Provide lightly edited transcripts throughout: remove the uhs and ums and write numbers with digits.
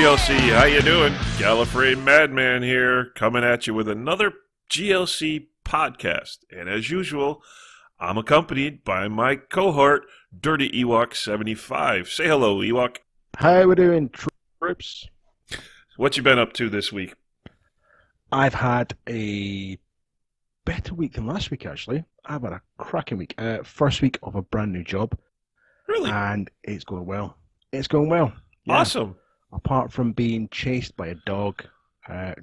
GLC, how you doing? Gallifrey Madman here, coming at you with another GLC podcast. And as usual, I'm accompanied by my cohort, Dirty Ewok75. Say hello, Ewok. How we doing, troops? What you been up to this week? I've had a better week than last week, actually. I've had a cracking week. First week of a brand new job. Really? And it's going well. It's going well. Yeah. Awesome. Apart from being chased by a dog,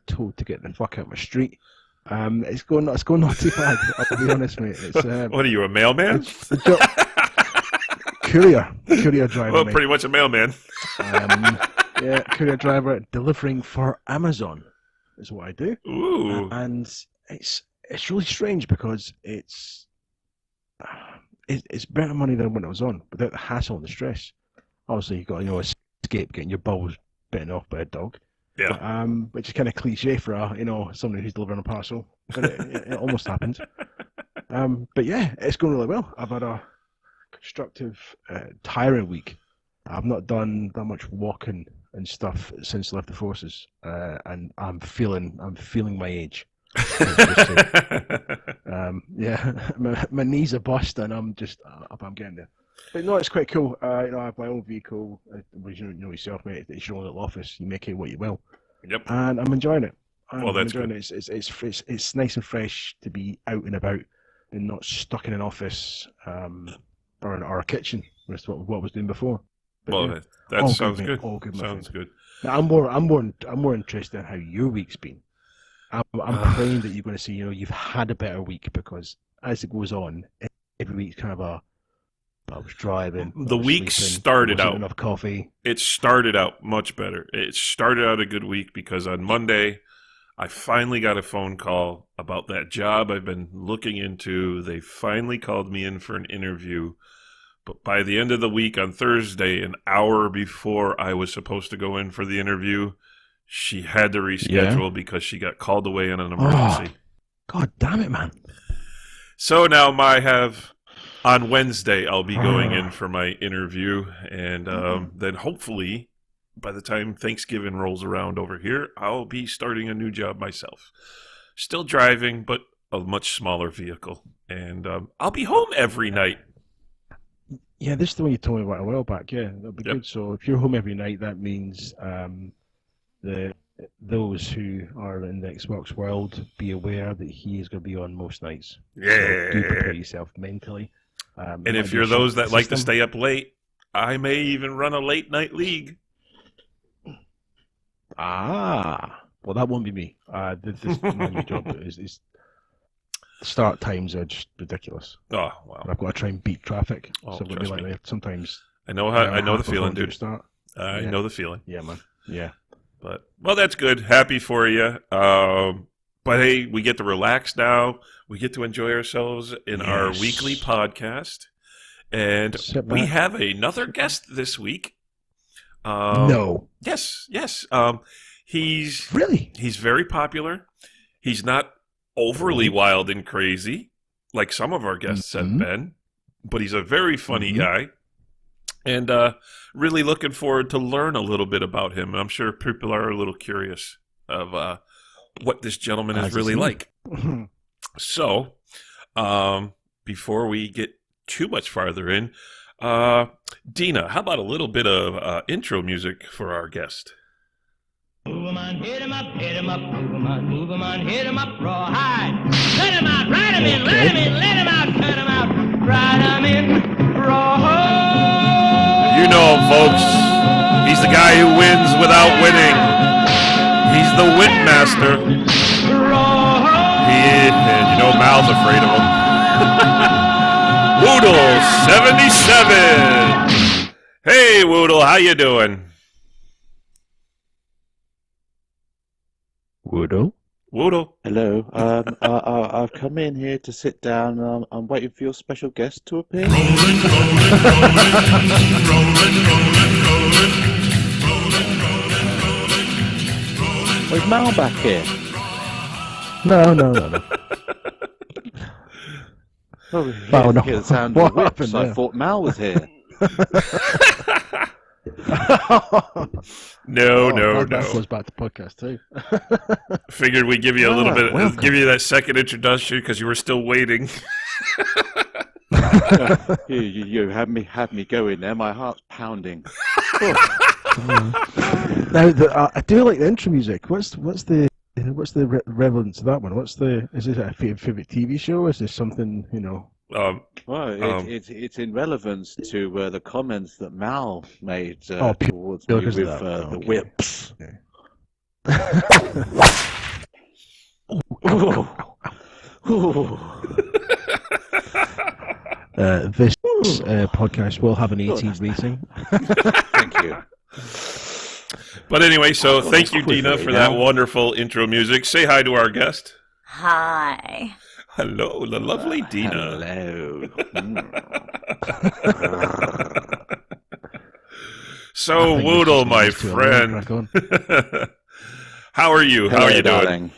told to get the fuck out of my street. It's going not too bad, I'll be honest, mate. It's, what are you, a mailman? Courier driver, Well, mate. pretty much a mailman. Yeah, courier driver delivering for Amazon is what I do. Ooh. And it's really strange because it's better money than when it was on, without the hassle and the stress. Obviously, you've got escape getting your balls bitten off by a dog. Yeah. Which is kind of cliche for somebody who's delivering a parcel, but it almost happened. But yeah, it's going really well. I've had a constructive, tiring week. I've not done that much walking and stuff since I left the forces, and I'm feeling my age. Yeah, my knees are busting. I'm getting there. But no, it's quite cool. I have my own vehicle. You know yourself, mate. It's your own little office. You make it what you will. Yep. And I'm enjoying it. That's good. It's nice and fresh to be out and about and not stuck in an office or a kitchen. That's what I was doing before. But, well, yeah, that sounds good. All good. Sounds good. Now, I'm more interested in how your week's been. I'm praying that you're going to see, you've had a better week, because as it goes on, every week's kind of I was driving. The week started out. Enough coffee. It started out much better. It started out a good week because on Monday, I finally got a phone call about that job I've been looking into. They finally called me in for an interview. But by the end of the week on Thursday, an hour before I was supposed to go in for the interview, she had to reschedule because she got called away in an emergency. Oh, God damn it, man. So now on Wednesday, I'll be going in for my interview, and then hopefully, by the time Thanksgiving rolls around over here, I'll be starting a new job myself. Still driving, but a much smaller vehicle, and I'll be home every night. Yeah, this is the one you told me about a while back. Yeah, that'll be good. So if you're home every night, that means those who are in the Xbox world, be aware that he is going to be on most nights. Yeah. So do prepare yourself mentally. And if you're those that like to stay up late, I may even run a late night league. Well, that won't be me. This my new job is start times are just ridiculous. Oh wow! And I've got to try and beat traffic. Oh, So it'll be like that sometimes. I know the feeling, dude. I know the feeling. Yeah, man. Yeah. But well, that's good. Happy for you. But hey, we get to relax now. We get to enjoy ourselves in our weekly podcast. And we have another guest this week. No. Yes. He's very popular. He's not overly wild and crazy like some of our guests have been, but he's a very funny guy. And really looking forward to learn a little bit about him. I'm sure people are a little curious of what this gentleman is really like. So, before we get too much farther in, Dina, how about a little bit of intro music for our guest? Move 'em on, hit 'em up, move 'em on, move 'em on, hit 'em up, rawhide. Let 'em out, ride 'em in, let 'em in, let 'em out, cut 'em out, ride 'em in, rawhide. You know him, folks. He's the guy who wins without winning. He's the win master. And Mal's afraid of him. Woodle 77. Hey, Woodle, how you doing? Woodle? Hello. I've come in here to sit down. I'm waiting for your special guest to appear. Where's Mal back here? No. Oh, no. Hear the sound of whips. I thought Mal was here. No, no, that no. goes back to podcast too. Figured we'd give you a little bit, welcome. give you that second introduction because you were still waiting. You had me going there. My heart's pounding. Now, I do like the intro music. What's the relevance of that one? Is this a favorite TV show? Is this something Um, Well, it's in relevance to the comments that Mal made pure towards me with because of that. the Okay. whips. This podcast will have an 18 rating. Thank you. but anyway, so thank you, quickly Dina, for that now. wonderful intro music. Say hi to our guest. Hi. Hello, the lovely Dina. Hello. So, I think Woodle, it's my just too early. friend. Crack on. How are you? How are you doing? Darling?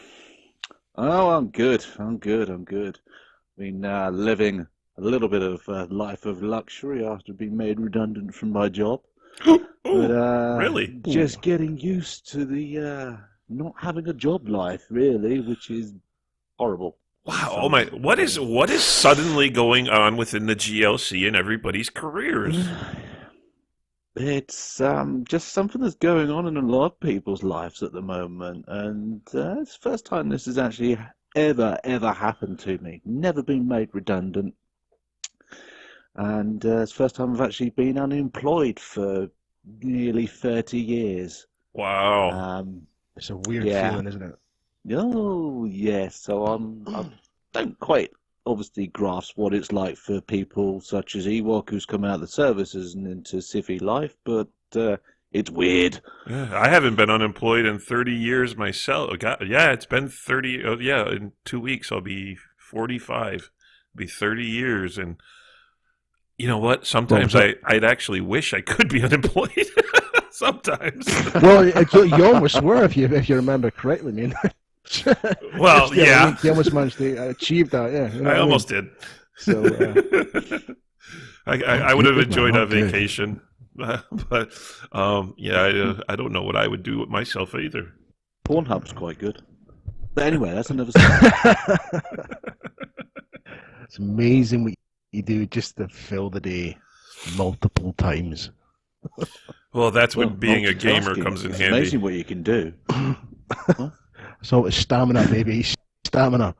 Oh, I'm good. I'm good. I mean, living a little bit of a life of luxury after being made redundant from my job. Ooh, But really? just getting used to the not having a job life, really, which is horrible. Wow! Oh my! What is suddenly going on within the GLC and everybody's careers? It's just something that's going on in a lot of people's lives at the moment, and it's the first time this has actually ever happened to me. Never been made redundant, and it's the first time I've actually been unemployed for nearly 30 years. Wow! It's a weird Yeah. feeling, isn't it? Oh, yes. So I don't quite obviously grasp what it's like for people such as Ewok who's come out of the services and into civvy life, but it's weird. Yeah, I haven't been unemployed in 30 years myself. Yeah, it's been 30. Yeah, in 2 weeks I'll be 45. It'll be 30 years, and you know what? Sometimes I'd actually wish I could be unemployed. Sometimes. Well, you almost were if you remember correctly, man. Well, yeah. You almost managed to achieve that, yeah. You know I what mean? almost did. So, I would have good, enjoyed man. a Okay. vacation, but yeah, I don't know what I would do with myself either. Pornhub's quite good. But anyway, that's another story. It's amazing what you do just to fill the day multiple times. Well, that's when Well, being a gamer multitasking. comes in It's handy. amazing what you can do. So it's stamina, baby. Stamina.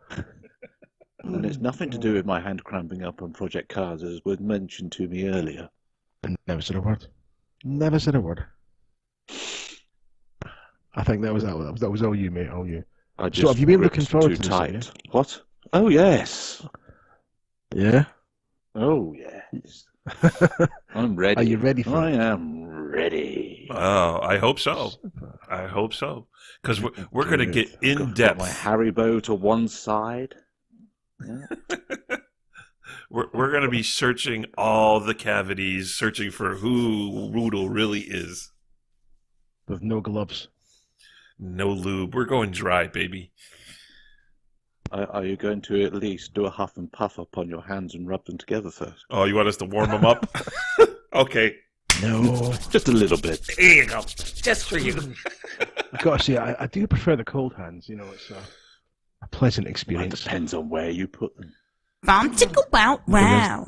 And it's nothing to do with my hand cramping up on Project Cars, as was mentioned to me earlier. And never said a word. Never said a word. I think that was all you, mate. All you. I just So have you been gripped looking forward too to this, tight. have What? Oh, yes. Yeah. Oh, yes. I'm ready. Are you ready for I it? am ready. Oh, I hope so. I hope so. Because we're going to get in Got my depth. Haribo to one side. Yeah. We're going to be searching all the cavities, searching for who Rudel really is. With no gloves. No lube. We're going dry, baby. Are you going to at least do a huff and puff up on your hands and rub them together first? Oh, you want us to warm them up? Okay. No. Just a little bit. There you go. Just for you. I've got to say, I do prefer the cold hands. You know, it's a pleasant Well, it experience. depends on where you put them. Bum tickle bout wow.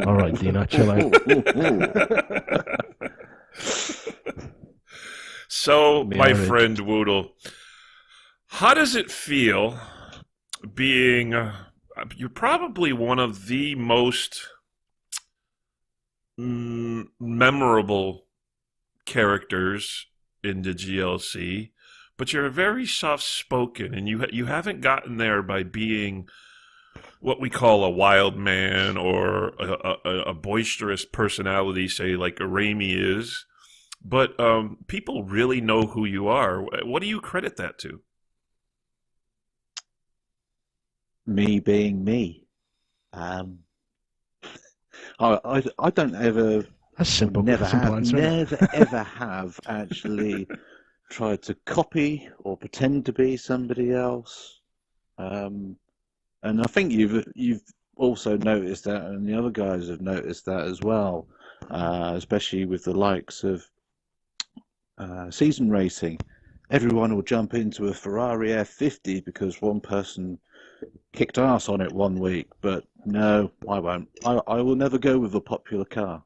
All right, Dina, chill out. So, my Marriage. friend Woodle, how does it feel being... you're probably one of the most memorable characters in the GLC, but you're very soft-spoken, and you haven't gotten there by being what we call a wild man or a boisterous personality, say like a Raimi is. But people really know who you are. What do you credit that to? Me being me. I don't ever, That's simple. never simple have, answer. never ever have actually tried to copy or pretend to be somebody else. And I think you've also noticed that, and the other guys have noticed that as well. especially with the likes of season racing. Everyone will jump into a Ferrari F50 because one person kicked ass on it one week, but no, I won't. I will never go with a popular car.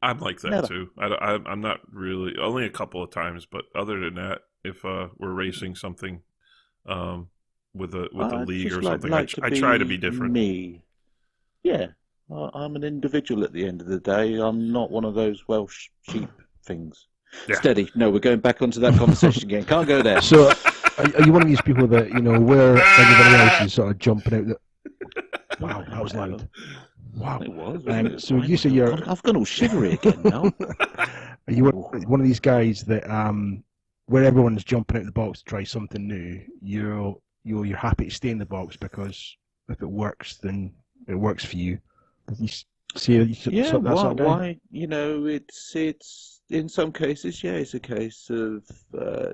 I'm like that Never. too. I'm not really, only a couple of times, but other than that, if we're racing something with a league just or something, I try to be different. Me, yeah. I'm an individual at the end of the day. I'm not one of those Welsh sheep things. Yeah. Steady. No, we're going back onto that conversation again. Can't go there. So, are you one of these people that, where everybody else is sort of jumping out the... Wow, that was loud. Wow. It was. So you say you're... I've gone all shivery again now. Are you one of these guys that, where everyone's jumping out the box to try something new, you're happy to stay in the box because if it works, then it works for you? You see, Yeah, that sort of guy? why? It's in some cases, yeah, it's a case of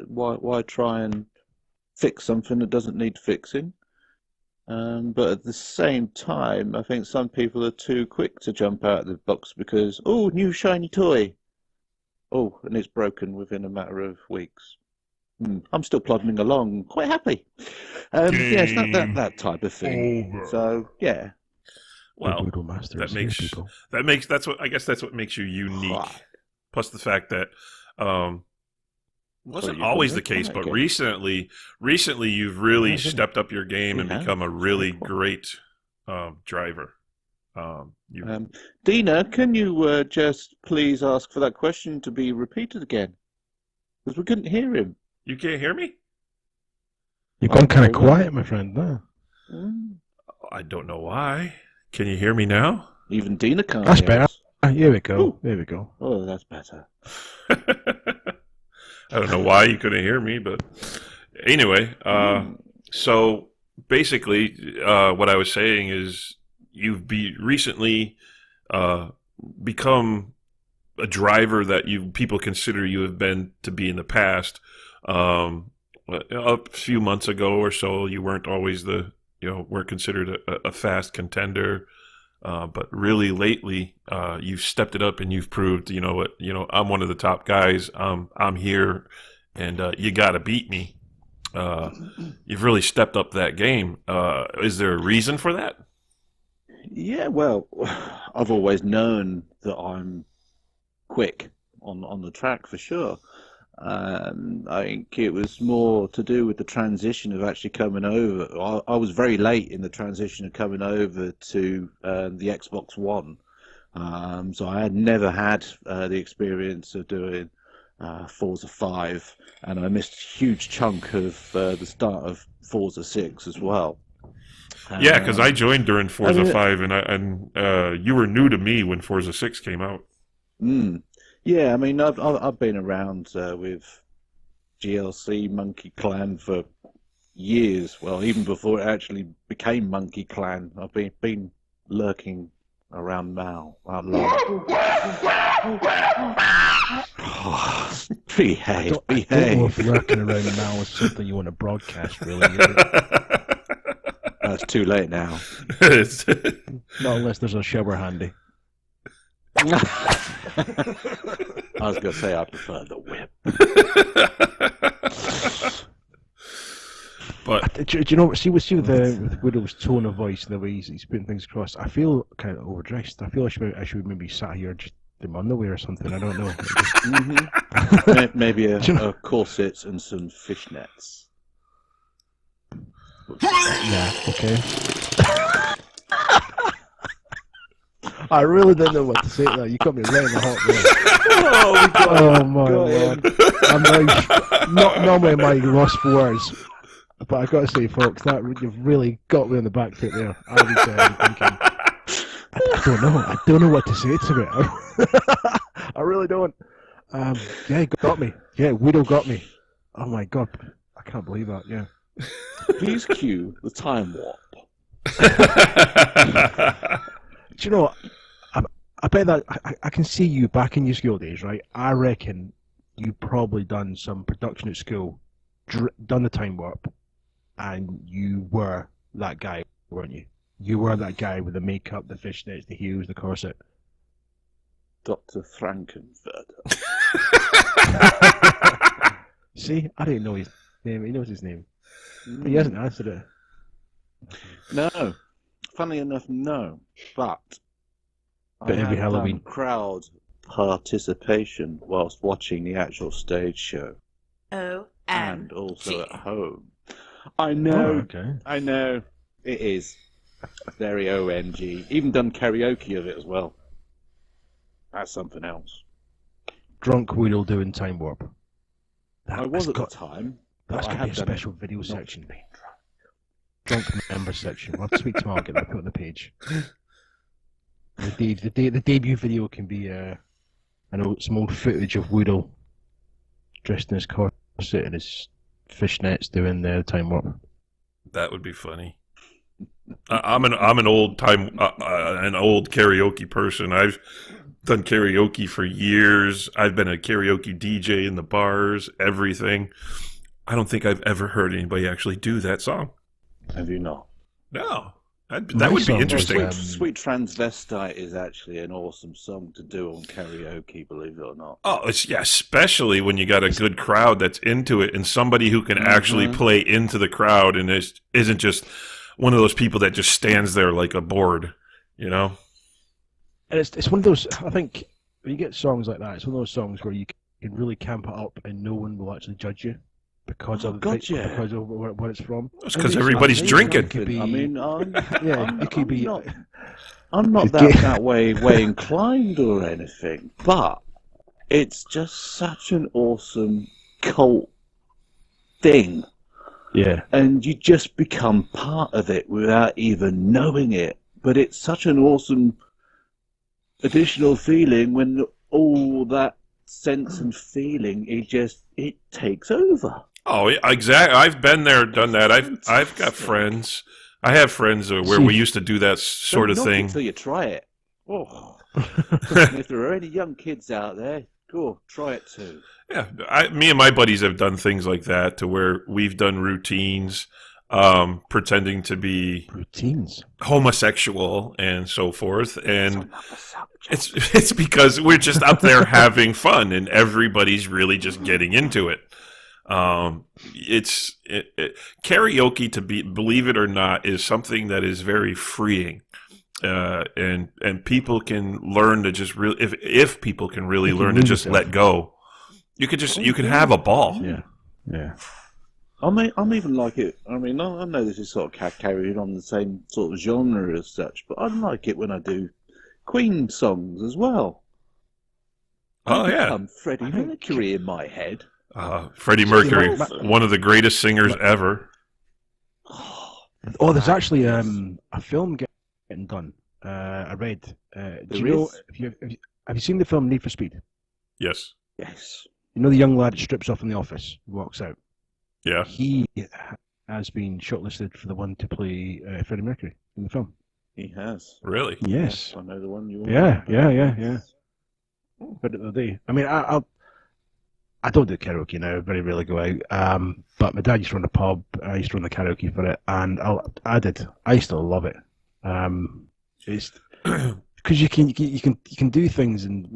why try and fix something that doesn't need fixing. But at the same time, I think some people are too quick to jump out of the box because, oh, new shiny toy. Oh, and it's broken within a matter of weeks. I'm still plodding along, quite happy. Yeah, it's not that type of thing. Over. So, yeah. Well, that's what makes you unique. Plus the fact that wasn't always the case, but recently you've really stepped up your game and become a really great driver. Dina, can you just please ask for that question to be repeated again? Because we couldn't hear him. You can't hear me? You've gone kind of quiet, my friend. No. I don't know why. Can you hear me now? Even Dina can't. That's hear better. us. Here we go. Ooh. There we go. Oh, that's better. I don't know why you couldn't hear me, but anyway, so basically what I was saying is you've recently become a driver that people consider you have been to be in the past. A few months ago or so, you weren't always weren't considered a fast contender. But really lately, you've stepped it up and you've proved, I'm one of the top guys. I'm here, and you got to beat me. You've really stepped up that game. Is there a reason for that? Yeah, well, I've always known that I'm quick on the track for sure. I think it was more to do with the transition of actually coming over. I was very late in the transition of coming over to the Xbox One. So I had never had the experience of doing Forza 5, and I missed a huge chunk of the start of Forza 6 as well. Yeah, because I joined during Forza 5, and you were new to me when Forza 6 came out. Yeah, I mean, I've been around with GLC Monkey Clan for years. Well, even before it actually became Monkey Clan, I've been lurking around now. Behave. I don't know if lurking around now is something you want to broadcast, really. It's too late now. Not unless there's a shower handy. I was going to say I prefer the whip. But do you know what? See with Widow's tone of voice and the way he's putting things across, I feel kind of overdressed. I feel I should maybe sat here just in my underwear or something. I don't know. Maybe a corset and some fishnets. Yeah, okay. I really didn't know what to say there. You got me right in the hot there. Oh my lord! I'm not normally my lost words, but I got to say, folks, that you've really got me on the back foot there. I was thinking, I don't know what to say to it. I really don't. Yeah, got me. Yeah, Widow got me. Oh my god, I can't believe that. Yeah. Please cue the time warp. Do you know what? I bet that I can see you back in your school days, right? I reckon you probably done some production at school, done the time warp, and you were that guy, weren't you? You were that guy with the makeup, the fishnets, the heels, the corset. Dr. Frankenfurter. See, I didn't know his name. He knows his name. But he hasn't answered it. No. Funnily enough, no. But But every Halloween. Crowd participation whilst watching the actual stage show. And also at home. I know. Oh, okay. I know. It is. Very OMG. Even done karaoke of it as well. That's something else. Drunk Weedle doing Time Warp. I was at the time. That's I going to be a have done special video section. Drunk member section. We'll have to speak to Mark and I'll put on the page. The debut video can be some old footage of Weedle dressed in his corset and his fishnets doing the Time Warp. That would be funny. I'm an old karaoke person. I've done karaoke for years. I've been a karaoke DJ in the bars, everything. I don't think I've ever heard anybody actually do that song. Have you not? No. That would be interesting. Sweet Transvestite is actually an awesome song to do on karaoke, believe it or not. Oh, especially when you got a good crowd that's into it and somebody who can actually play into the crowd and isn't just one of those people that just stands there like a board, you know? And it's one of those, I think, when you get songs like that, it's one of those songs where you can really camp it up and no one will actually judge you because of where it's from. It's because everybody's drinking. It could be, it could be. I'm not that way inclined or anything, but it's just such an awesome cult thing. Yeah. And you just become part of it without even knowing it. But it's such an awesome additional feeling when all that sense and feeling, it takes over. Oh, exactly. I've been there, done that. I've got friends. I have friends where we used to do that sort of thing. Until you try it. Oh. If there are any young kids out there, go try it too. Yeah, me and my buddies have done things like that to where we've done routines, pretending to be homosexual and so forth, and it's because we're just up there having fun, and everybody's really just getting into it. Karaoke, believe it or not, is something that is very freeing. And people can learn to just really, if people can really learn to just let go, you can have a ball. Yeah. I'm even like it. I mean, I know this is sort of carried on the same sort of genre as such, but I like it when I do Queen songs as well. I'm Freddie Mercury in my head. Freddie Mercury, one of the greatest singers ever. Oh, there's actually a film getting done. I read. Do you know? Have you seen the film Need for Speed? Yes. Yes. You know the young lad that strips off in the office, walks out. Yeah. He has been shortlisted for the one to play Freddie Mercury in the film. He has. Really? Yes. I know the one you want. Yeah. But the day, I mean, I don't do karaoke now. I very rarely go out. But my dad used to run a pub. I used to run the karaoke for it, and I did. I still love it. It's because you can do things and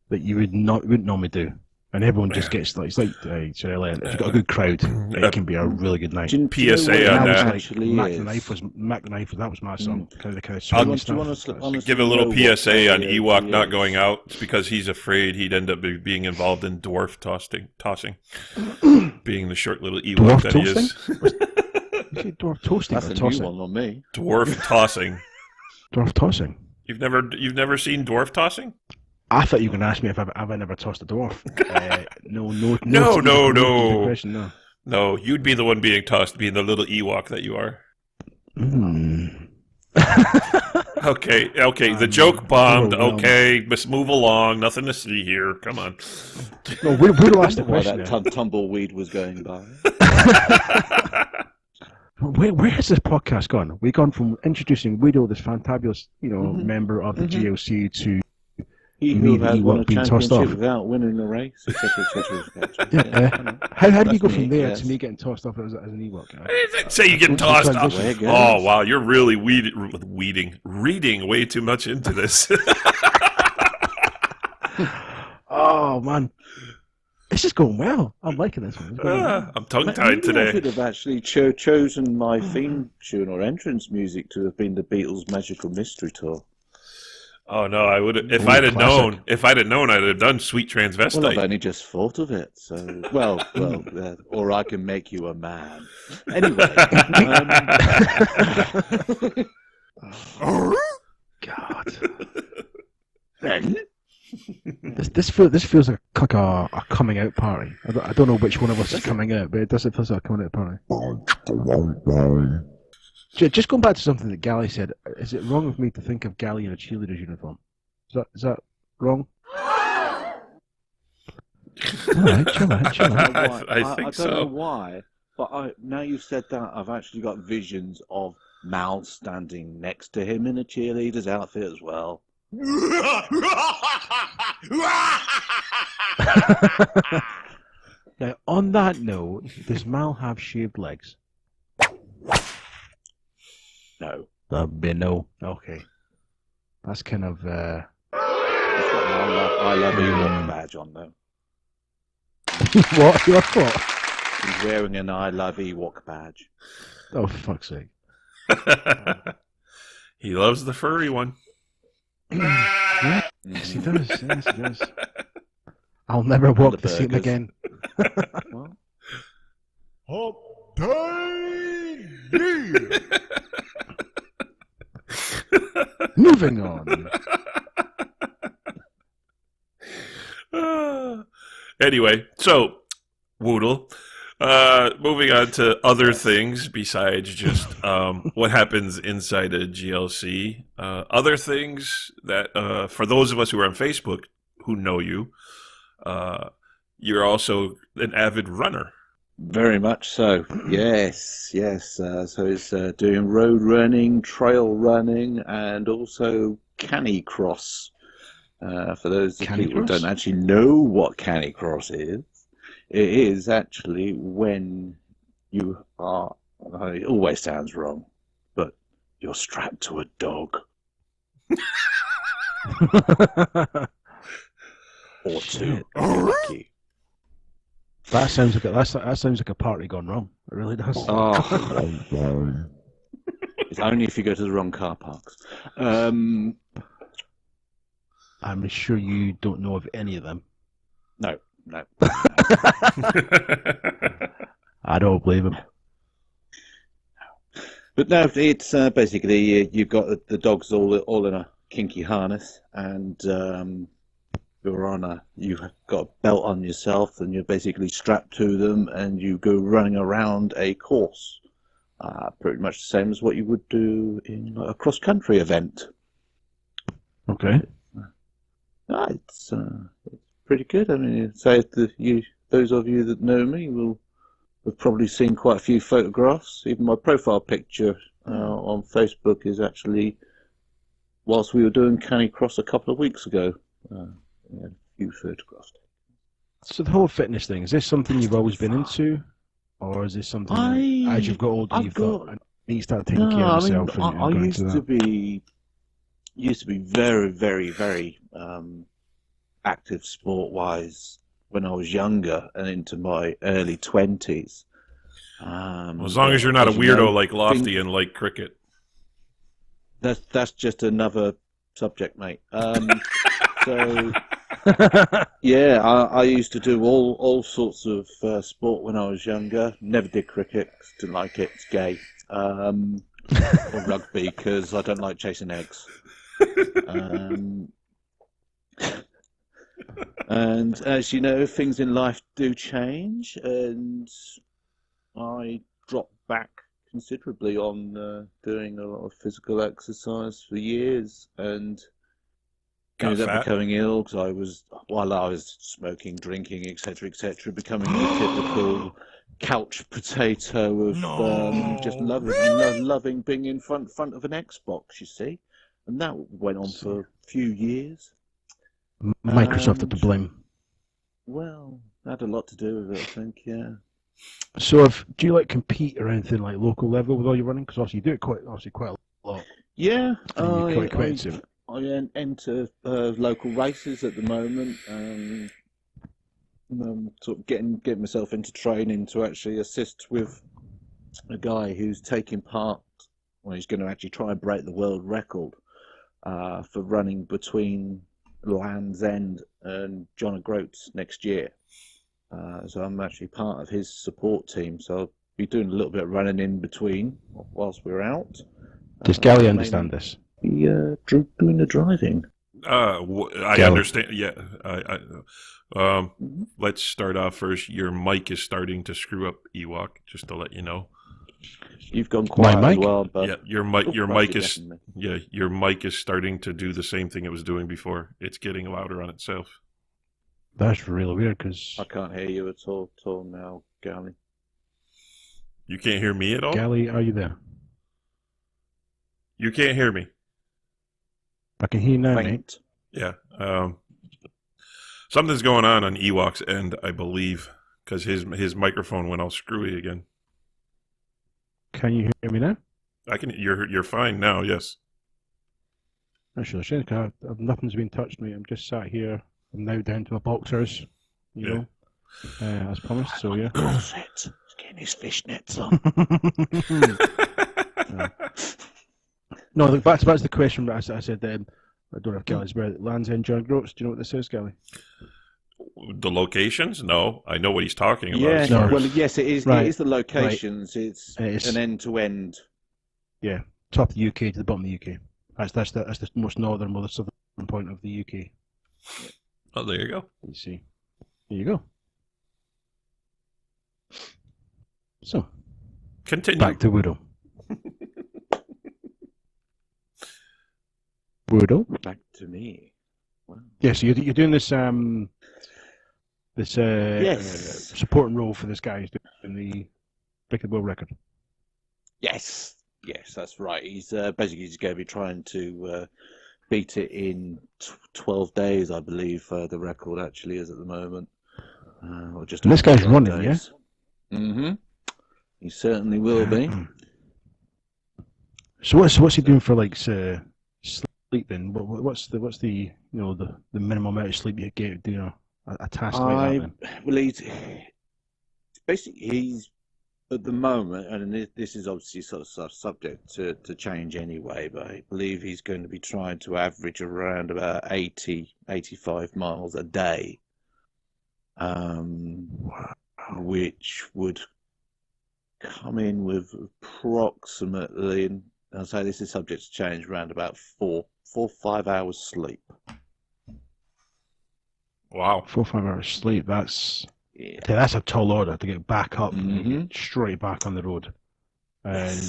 that you wouldn't normally do, and everyone just gets like, it's like if you've got a good crowd, it can be a really good night. PSA on that. Mac the Knife was that was my song. Kind of I'll give a little PSA on Ewok not going out. It's because he's afraid he'd end up being involved in dwarf tossing, being the short little Ewok dwarf that toasting? he is. You say dwarf toasting That's or a tossing? new one on me. Dwarf tossing. Dwarf tossing. You've never seen dwarf tossing? I thought you were going to ask me if I've never tossed a dwarf. No. No, you'd be the one being tossed, being the little Ewok that you are. Okay. The joke bombed. Okay, let's move along. Nothing to see here. Come on. No, we'll ask the Why question. that tumbleweed was going by. Where has this podcast gone? We've gone from introducing Widow, this fantabulous, member of the GLC, to He who has won a being tossed championship off. without winning a race, etc. Yeah. How do you go from there yes. to me getting tossed off as an Ewok? Say you're getting tossed off. Transition. Oh, wow. You're really reading way too much into this. Oh man, this is going well. I'm liking this one. I'm tongue-tied Maybe I today. should have actually chosen my theme tune or entrance music to have been the Beatles' Magical Mystery Tour. Oh no, I would. If Ooh, I'd have classic. known, I'd have done Sweet Transvestite. Well, I've only just thought of it. So, or I can make you a man. Anyway. God. This feels like a coming out party. I don't know which one of us is coming out, but it does feel like a coming out party. Just going back to something that Gally said, is it wrong of me to think of Gally in a cheerleader's uniform? Is that wrong? Alright, chill out. I think I don't know so. why, but now you've said that, I've actually got visions of Mal standing next to him in a cheerleader's outfit as well. Now, on that note, does Mal have shaved legs? No. That'd be no. Okay. That's kind of, He's got an I love Ewok badge on though. What? What? He's wearing an I love Ewok badge. Oh, for fuck's sake. He loves the furry one. Yeah, yes, he does. Yes, he does. I'll never walk the to see him burgers. again. Moving on. Anyway, so Woodle. Moving on to other things besides just what happens inside a GLC. Other things that, for those of us who are on Facebook who know you, you're also an avid runner. Very much so. Yes. So it's doing road running, trail running, and also canicross. For those people who don't actually know what canicross is, it is actually when you are, it always sounds wrong, but you're strapped to a dog. Or two. if you're lucky. That sounds like a party gone wrong. It really does. Oh. It's only if you go to the wrong car parks. I'm sure you don't know of any of them. No. I don't believe him. But no, it's basically you've got the dogs all in a kinky harness, and you've got a belt on yourself, and you're basically strapped to them, and you go running around a course, pretty much the same as what you would do in a cross country event. Okay. It's pretty good. I mean, say those of you that know me will have probably seen quite a few photographs. Even my profile picture on Facebook is actually whilst we were doing canicross a couple of weeks ago. A few photographs. So the whole fitness thing, is this something you've always been into? Or is this something as you've got older you thought, I need to start taking care of myself? I used to be very, very, very active sport-wise when I was younger and into my early 20s. Well, as long as you're not a weirdo like Lofty and like cricket. That's just another subject, mate. So yeah, I used to do all sorts of sport when I was younger. Never did cricket, 'cause didn't like it. It's gay. Or rugby, because I don't like chasing eggs. And as you know, things in life do change, and I dropped back considerably on doing a lot of physical exercise for years, and ended up becoming ill because while I was smoking, drinking, etc., becoming the typical couch potato of just loving being in front of an Xbox, you see, and that went on for a few years. Microsoft are to blame. Well, that had a lot to do with it, I think. Yeah. So, do you compete or anything local level with all your running? Because obviously you do it quite a lot. Yeah, Quite expensive. I enter local races at the moment. Sort of getting myself into training to actually assist with a guy who's taking part. Well, he's going to actually try and break the world record for running between Land's End and John O'Groats next year. So I'm actually part of his support team. So I'll be doing a little bit of running in between whilst we're out. Does Gally understand this? Doing the driving. I understand. Yeah. Let's start off first. Your mic is starting to screw up, Ewok. Just to let you know. You've gone quiet My mic? as well, but Yeah, your mic is definitely. your mic is starting to do the same thing it was doing before. It's getting louder on itself. That's really weird because I can't hear you at all now, Gally. You can't hear me at all? Gally, are you there? You can't hear me. I can hear you now, mate. Faint. Yeah. Something's going on Ewok's end, I believe, because his microphone went all screwy again. Can you hear me now? I can. You're fine now. Yes. Actually, shame, 'cause nothing's been touched, mate. I'm just sat here. I'm now down to my boxers, you know, as promised. So yeah. He's getting his fishnets on. No, look, back to the question. But I said, I don't know if Gally's where Land's End, John Groats. Do you know what this is, Gally? The locations? No, I know what he's talking about. Yeah, as far well, as- yes, it is. Right. It is the locations. It's It's- an end-to-end. Yeah, top of the UK to the bottom of the UK. That's the most northern, most southern point of the UK. Oh, there you go. You see, there you go. So Continue. back to Woodall. Woodall. Back to me. Wow. Yeah, so you're doing this Yes. supporting role for this guy who's doing the break the world record. Yes, that's right. He's basically he's going to be trying to beat it in 12 days, I believe. The record actually is at the moment. Or just And this guy's over 12 running, days. Mm-hmm. He certainly will be. So what's he doing for like sleep then? What's the the minimum amount of sleep you get doing a task like that then? Well, he's at the moment, and this is obviously sort of subject to change anyway, but I believe he's going to be trying to average around about 85 miles a day, which would come in with approximately, and I'll say this is subject to change, around about 4-5 hours sleep. Wow. 4 or 5 hours sleep. That's Yeah. that's a tall order to get back up and Mhm. get straight back on the road, and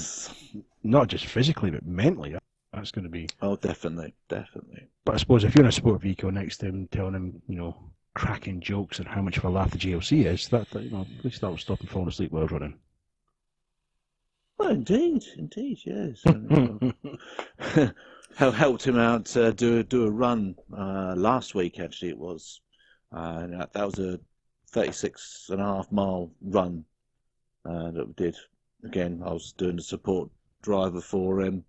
not just physically but mentally. That's going to be. Oh, definitely. But I suppose if you're in a sport vehicle next to him, telling him cracking jokes and how much of a laugh the GLC is, that at least that will stop him falling asleep while running. Well, indeed, yes. Helped him out do a run last week. Actually, it was, and that was a 36.5 mile run that we did. Again, I was doing the support driver for him,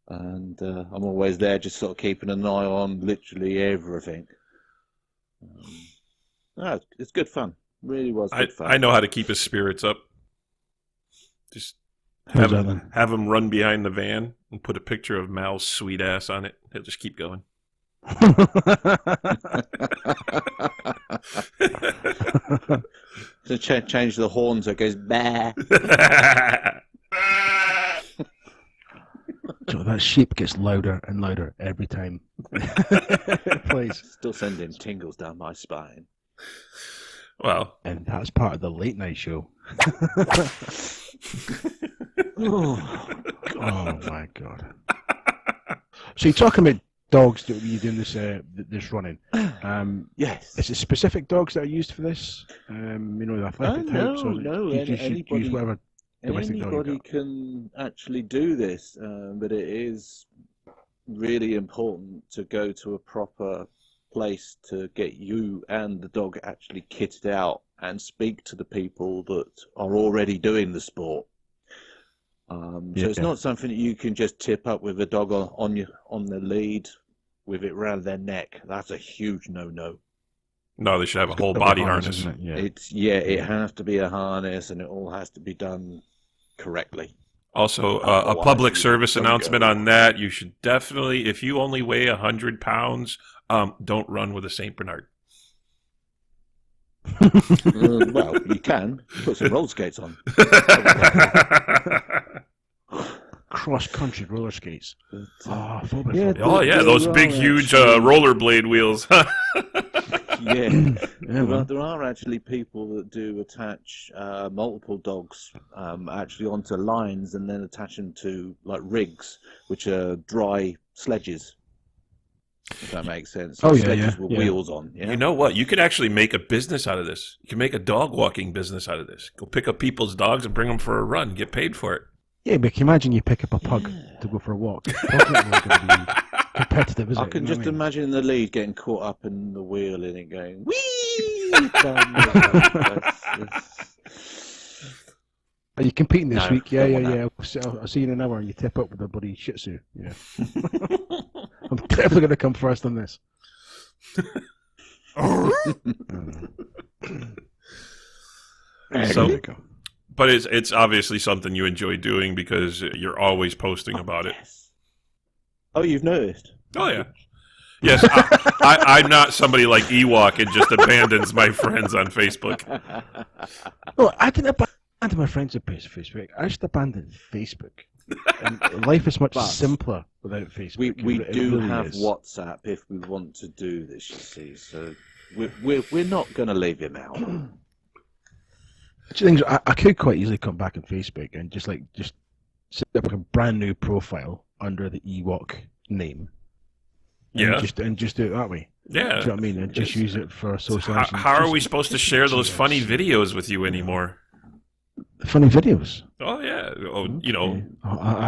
and I'm always there, just sort of keeping an eye on literally everything. It's good fun. Really was good fun. I know how to keep his spirits up. Just How's that then? have him run behind the van and put a picture of Mal's sweet ass on it. He'll just keep going. So change the horn so it goes bah. So that sheep gets louder and louder every time it plays. Still sending tingles down my spine. Well, And that's part of the late night show. Oh my god. So you're talking about dogs that you're doing this running. Yes. Is it specific dogs that are used for this? The athletic types? Or No. you just Anybody, use whatever domestic dog you anybody got? can actually do this, but it is really important to go to a proper place to get you and the dog actually kitted out and speak to the people that are already doing the sport. So it's Yeah. not something that you can just tip up with a dog on the lead with it round their neck. That's a huge no-no. No, they should have a whole body harness. Isn't it? Yeah. It has to be a harness, and it all has to be done correctly. Also, a Otherwise, public you service don't announcement go. on that. You should definitely, if you only weigh 100 pounds, don't run with a St. Bernard. Well, you can. Put some roller skates on. Cross-country roller skates. Yeah, Oh, yeah, those big, huge rollerblade wheels. There are actually people that do attach multiple dogs actually onto lines and then attach them to like rigs, which are dry sledges. If that makes sense. Oh, yeah, Sledges yeah, with yeah. wheels on. Yeah. You know what? You could actually make a business out of this. You can make a dog walking business out of this. Go pick up people's dogs and bring them for a run. Get paid for it. Yeah, but can you imagine you pick up a pug to go for a walk? Definitely going to be competitive, isn't I it? can You know just what I mean? imagine the lead getting caught up in the wheel and it going whee. Are you competing this No, week? Yeah, don't yeah, want yeah. I'll see you in an hour and you tip up with a bloody Shih Tzu. Yeah. I'm definitely going to come first on this. So- There you go. But it's obviously something you enjoy doing because you're always posting about it. Oh, you've noticed? Oh, yeah. Yes, I'm not somebody like Ewok and just abandons my friends on Facebook. No, I didn't abandon my friends on Facebook. I just abandoned Facebook. And life is much But simpler without Facebook. We It do really have is. WhatsApp if we want to do this, you see. So we're not going to leave him out. Two things, I could quite easily come back on Facebook and just set up a brand new profile under the Ewok name. Yeah. And just do it that way. Yeah. Do you know what I mean? And just use it for social action. How are Just- we supposed to share those funny videos with you anymore? Funny videos. Oh, yeah. Oh, you know.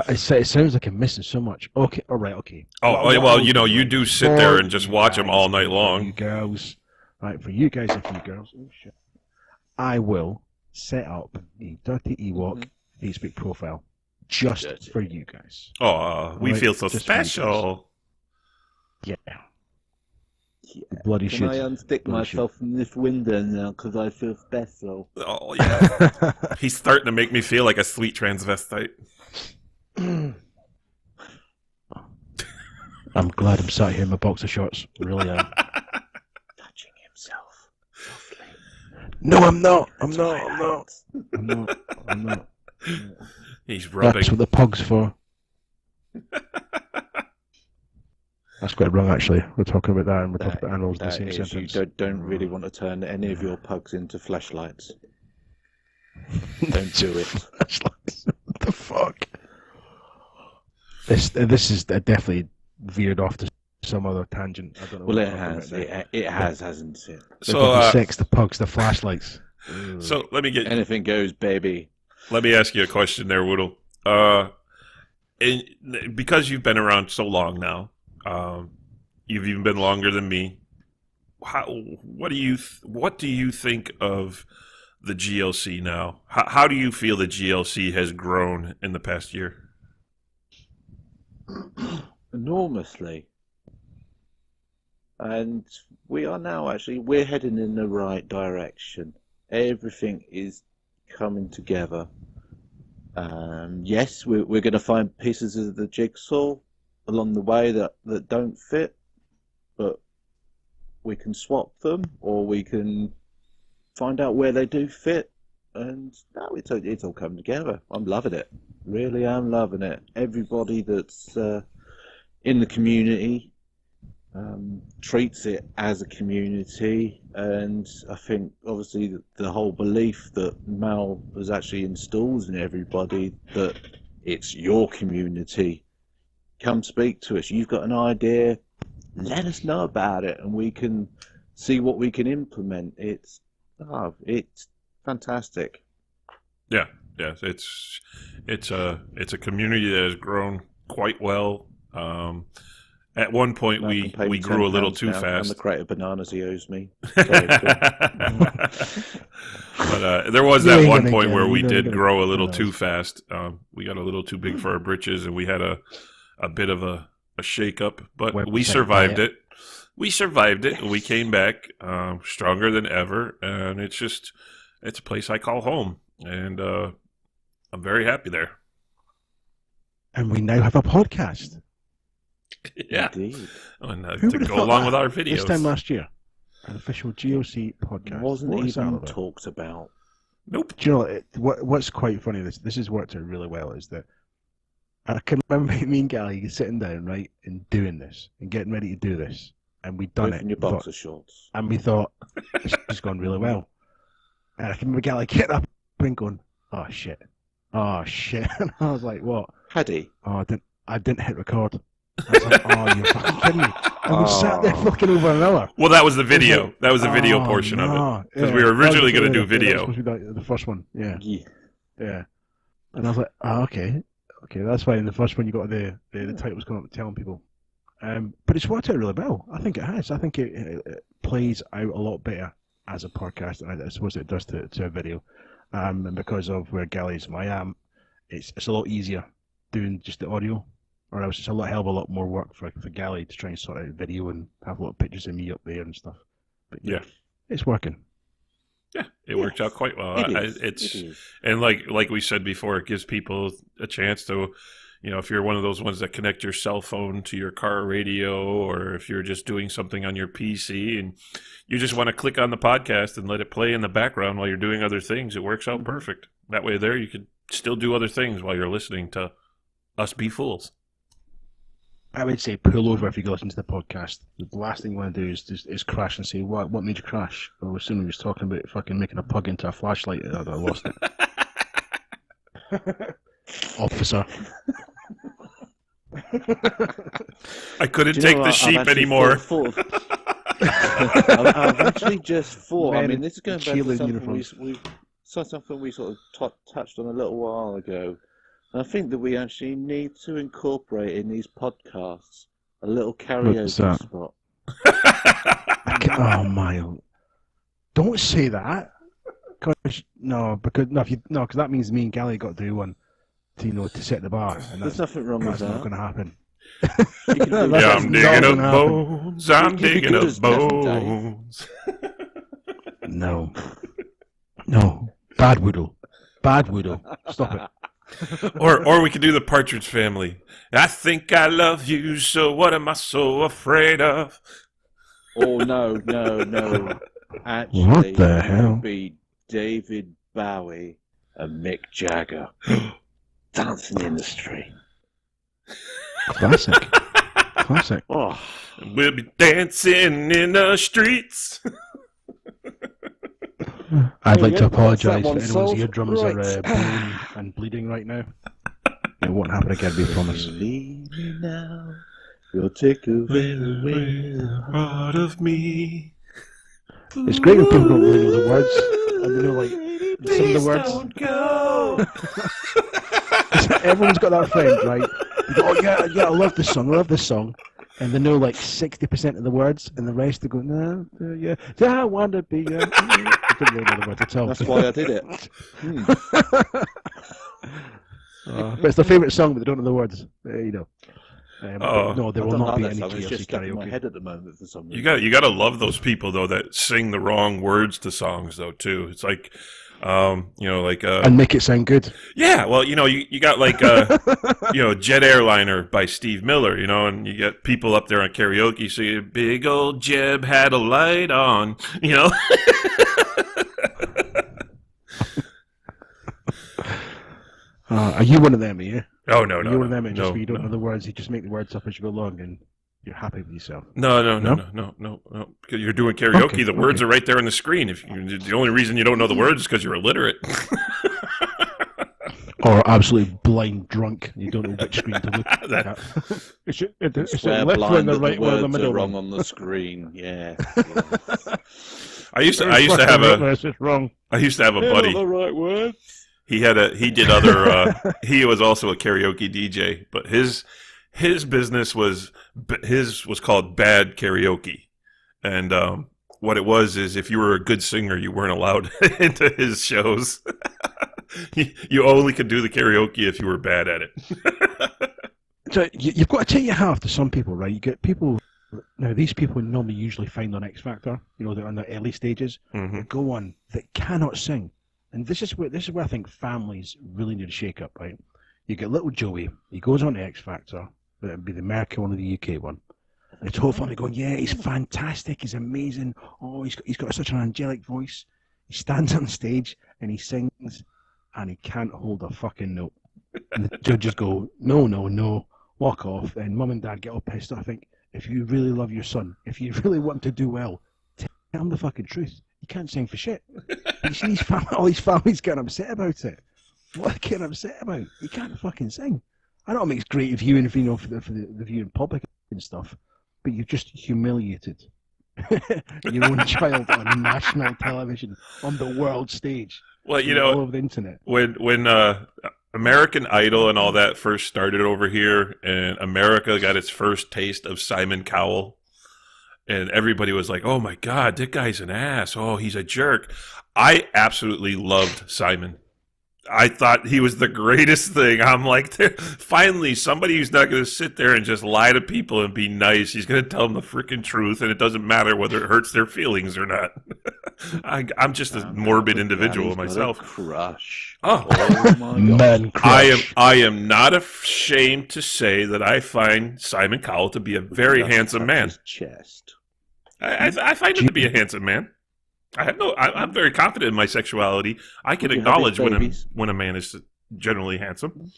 It sounds like I'm missing so much. Okay, all right, okay. Oh, well, you know, you do sit there and just watch them all night For you long. girls, right? For you guys and for you girls, oh shit! I will set up a Dirty Ewok Facebook profile just Dirty. for you guys. Oh, we Right, feel so just for you guys. special. Yeah. Bloody Can shit. I unstick Bloody myself from this window now because I feel special? Oh, yeah. He's starting to make me feel like a sweet transvestite. I'm glad I'm sat here in my boxer shorts. Really am. Touching himself softly. No, I'm not. I'm not. He's rubbing. That's what the pug's for. That's quite wrong, actually. We're talking about that, and we're talking about animals in the That same is, sentence. you don't really want to turn any of your pugs into flashlights. Don't do it. Flashlights. What the fuck? This is definitely veered off to some other tangent. I don't know. Well, what it we're talking has. about now. It has, hasn't it? The So, fucking sex, the pugs, the flashlights. so let me Anything goes, baby. Let me ask you a question there, Woodle. Because you've been around so long now, you've even been longer than me. What do you think of the GLC now? How do you feel the GLC has grown in the past year? Enormously. And we are now we're heading in the right direction. Everything is coming together. Yes, we're going to find pieces of the jigsaw along the way that don't fit, but we can swap them, or we can find out where they do fit, and no, it's all coming together. I'm loving it. Really am loving it. Everybody that's in the community treats it as a community, and I think obviously the whole belief that Mal has actually installed in everybody that it's your community. Come speak to us. You've got an idea, let us know about it, and we can see what we can implement. It's fantastic. Yeah, it's a community that has grown quite well. At one point, I can pay we him grew a little £10 too now, and fast. the crate of bananas he owes me. But there was You that ain't one gonna point get where it. we You did ain't grow a gonna little get too it. fast. We got a little too big for our britches, and we had a bit of a shakeup, but we Website survived diet. it. We survived it. We came back stronger than ever, and it's a place I call home, and I'm very happy there. And we now have a podcast. Yeah, Indeed. and Who to would've go thought along that? with our videos. This time last year, an official GLC podcast. Wasn't What is that all even about? talked about. Nope. Do you know what's quite funny? This has worked out really well. Is that I can remember me and Gally sitting down, right, and doing this and getting ready to do this, and we'd done Both it. in your We thought- boxer shorts. and we thought this has gone really well. And I can remember Gally getting up and going, "Oh shit, oh shit," and I was like, "What? Paddy. Oh, I didn't hit record." I was like, "Oh, you're fucking kidding me!" And we sat there fucking over an hour. Well, that was the video. like, That was the video Oh, portion of no. it because Yeah, we were originally that was going to do the- video. That was supposed to be the first one. Yeah, Yeah. yeah. And I was like, "Oh, okay, that's fine." The first one you got the titles coming up telling people. But it's worked out really well. I think it has. I think it plays out a lot better as a podcast than I suppose it does to a video. And because of where Gally's and I am, it's a lot easier doing just the audio. Or else it's a hell of a lot more work for Gally to try and sort out video and have a lot of pictures of me up there and stuff. But Yeah. it's working. Yeah, it worked out quite well. It is. And like we said before, it gives people a chance to, if you're one of those ones that connect your cell phone to your car radio, or if you're just doing something on your PC and you just want to click on the podcast and let it play in the background while you're doing other things, it works out perfect. That way there you could still do other things while you're listening to us be fools. I would say pull over if you go listen to the podcast. The last thing you want to do is crash and say, what made you crash? Well, as soon as he was talking about fucking making a pug into a flashlight, I lost it. Officer. I couldn't Do you take know the what? sheep I've actually anymore. I've actually just thought. Men I mean, this is going back to cheerleading something something we sort of touched on a little while ago. And I think that we actually need to incorporate in these podcasts a little What's karaoke that? spot. Oh my! Don't say that. Because that means me and Gally got to do one to set the bar, and There's that's nothing wrong with not that. going to happen. You can do Yeah, that. I'm That's digging not up gonna happen. bones. I'm You'd be digging good up as Devon, Dave. bones. No, bad Woodle. Stop it. Or we could do the Partridge Family. I think I love you, so what am I so afraid of? Oh, no. Actually, What the it hell? would be David Bowie and Mick Jagger dancing in the street. Classic. Oh, We'll be dancing in the streets. I'd like to yeah, apologise that's that one if anyone's solved. eardrums Right. are blowing and bleeding right now. It won't happen again, we promise. leave me now. You'll take away Part of me. It's great when people don't really know the words, and they know some of the words. Don't go. Everyone's got that friend, right? You go, oh yeah, I love this song, and they know 60% of the words, and the rest they go, no, yeah, I want to be. I don't really know the words at all. That's why I did it. But it's their favourite song, but they don't know the words. You know. Oh. No, there I will don't not like be that any song. It's GLC just stuck in my karaoke. head at the moment for some You reason. got to love those people though that sing the wrong words to songs though too. It's like, And make it sound good. yeah. Well, you got Jet Airliner by Steve Miller, and you get people up there on karaoke saying, "Big old Jeb had a light on," Are you one of them, are you? Oh no, Are no, you one no, of them that no, just you don't no. know the words, you just make the words up as you go along and you're happy with yourself? No. No? Because you're doing karaoke, Okay, the words okay. are right there on the screen. The only reason you don't know the words is because you're illiterate. Or absolutely blind drunk, you don't know which screen to look at. It's Swear the left blind one, the that right the one, or the words are middle wrong one. on the screen. Yeah. I used to have It's wrong. a buddy. the right word. He did other. He was also a karaoke DJ, but his business was called Bad Karaoke, and what it was is if you were a good singer, you weren't allowed into his shows. You only could do the karaoke if you were bad at it. So you've got to take your hat off to some people, right? You get people. Now, these people normally usually find on X Factor, they're on the early stages, that go on that cannot sing. And this is where I think families really need to shake up, right? You get little Joey, he goes on to X Factor, it'd be the American one or the UK one. And it's whole family going, yeah, he's fantastic, he's amazing. Oh, he's got such an angelic voice. He stands on stage and he sings, and he can't hold a fucking note. And the judges go, no, walk off. And mum and dad get all pissed off. I think, if you really love your son, if you really want to do well, tell him the fucking truth. You can't sing for shit. You see all these families getting upset about it. What are they getting upset about? You can't fucking sing. I know it makes great viewing, for the viewing public and stuff, but you've just humiliated your own child on national television, on the world stage. Well, all over the internet. When American Idol and all that first started over here, and America got its first taste of Simon Cowell, and everybody was like, oh my God, that guy's an ass. Oh, he's a jerk. I absolutely loved Simon. I thought he was the greatest thing. I'm like, finally, somebody who's not going to sit there and just lie to people and be nice. He's going to tell them the freaking truth, and it doesn't matter whether it hurts their feelings or not. I'm just a morbid individual myself. Crush. Oh my Man crush. I am not ashamed to say that I find Simon Cowell to be a very handsome man. His chest. I find him to be a handsome man. I'm very confident in my sexuality. I can acknowledge when a man is generally handsome.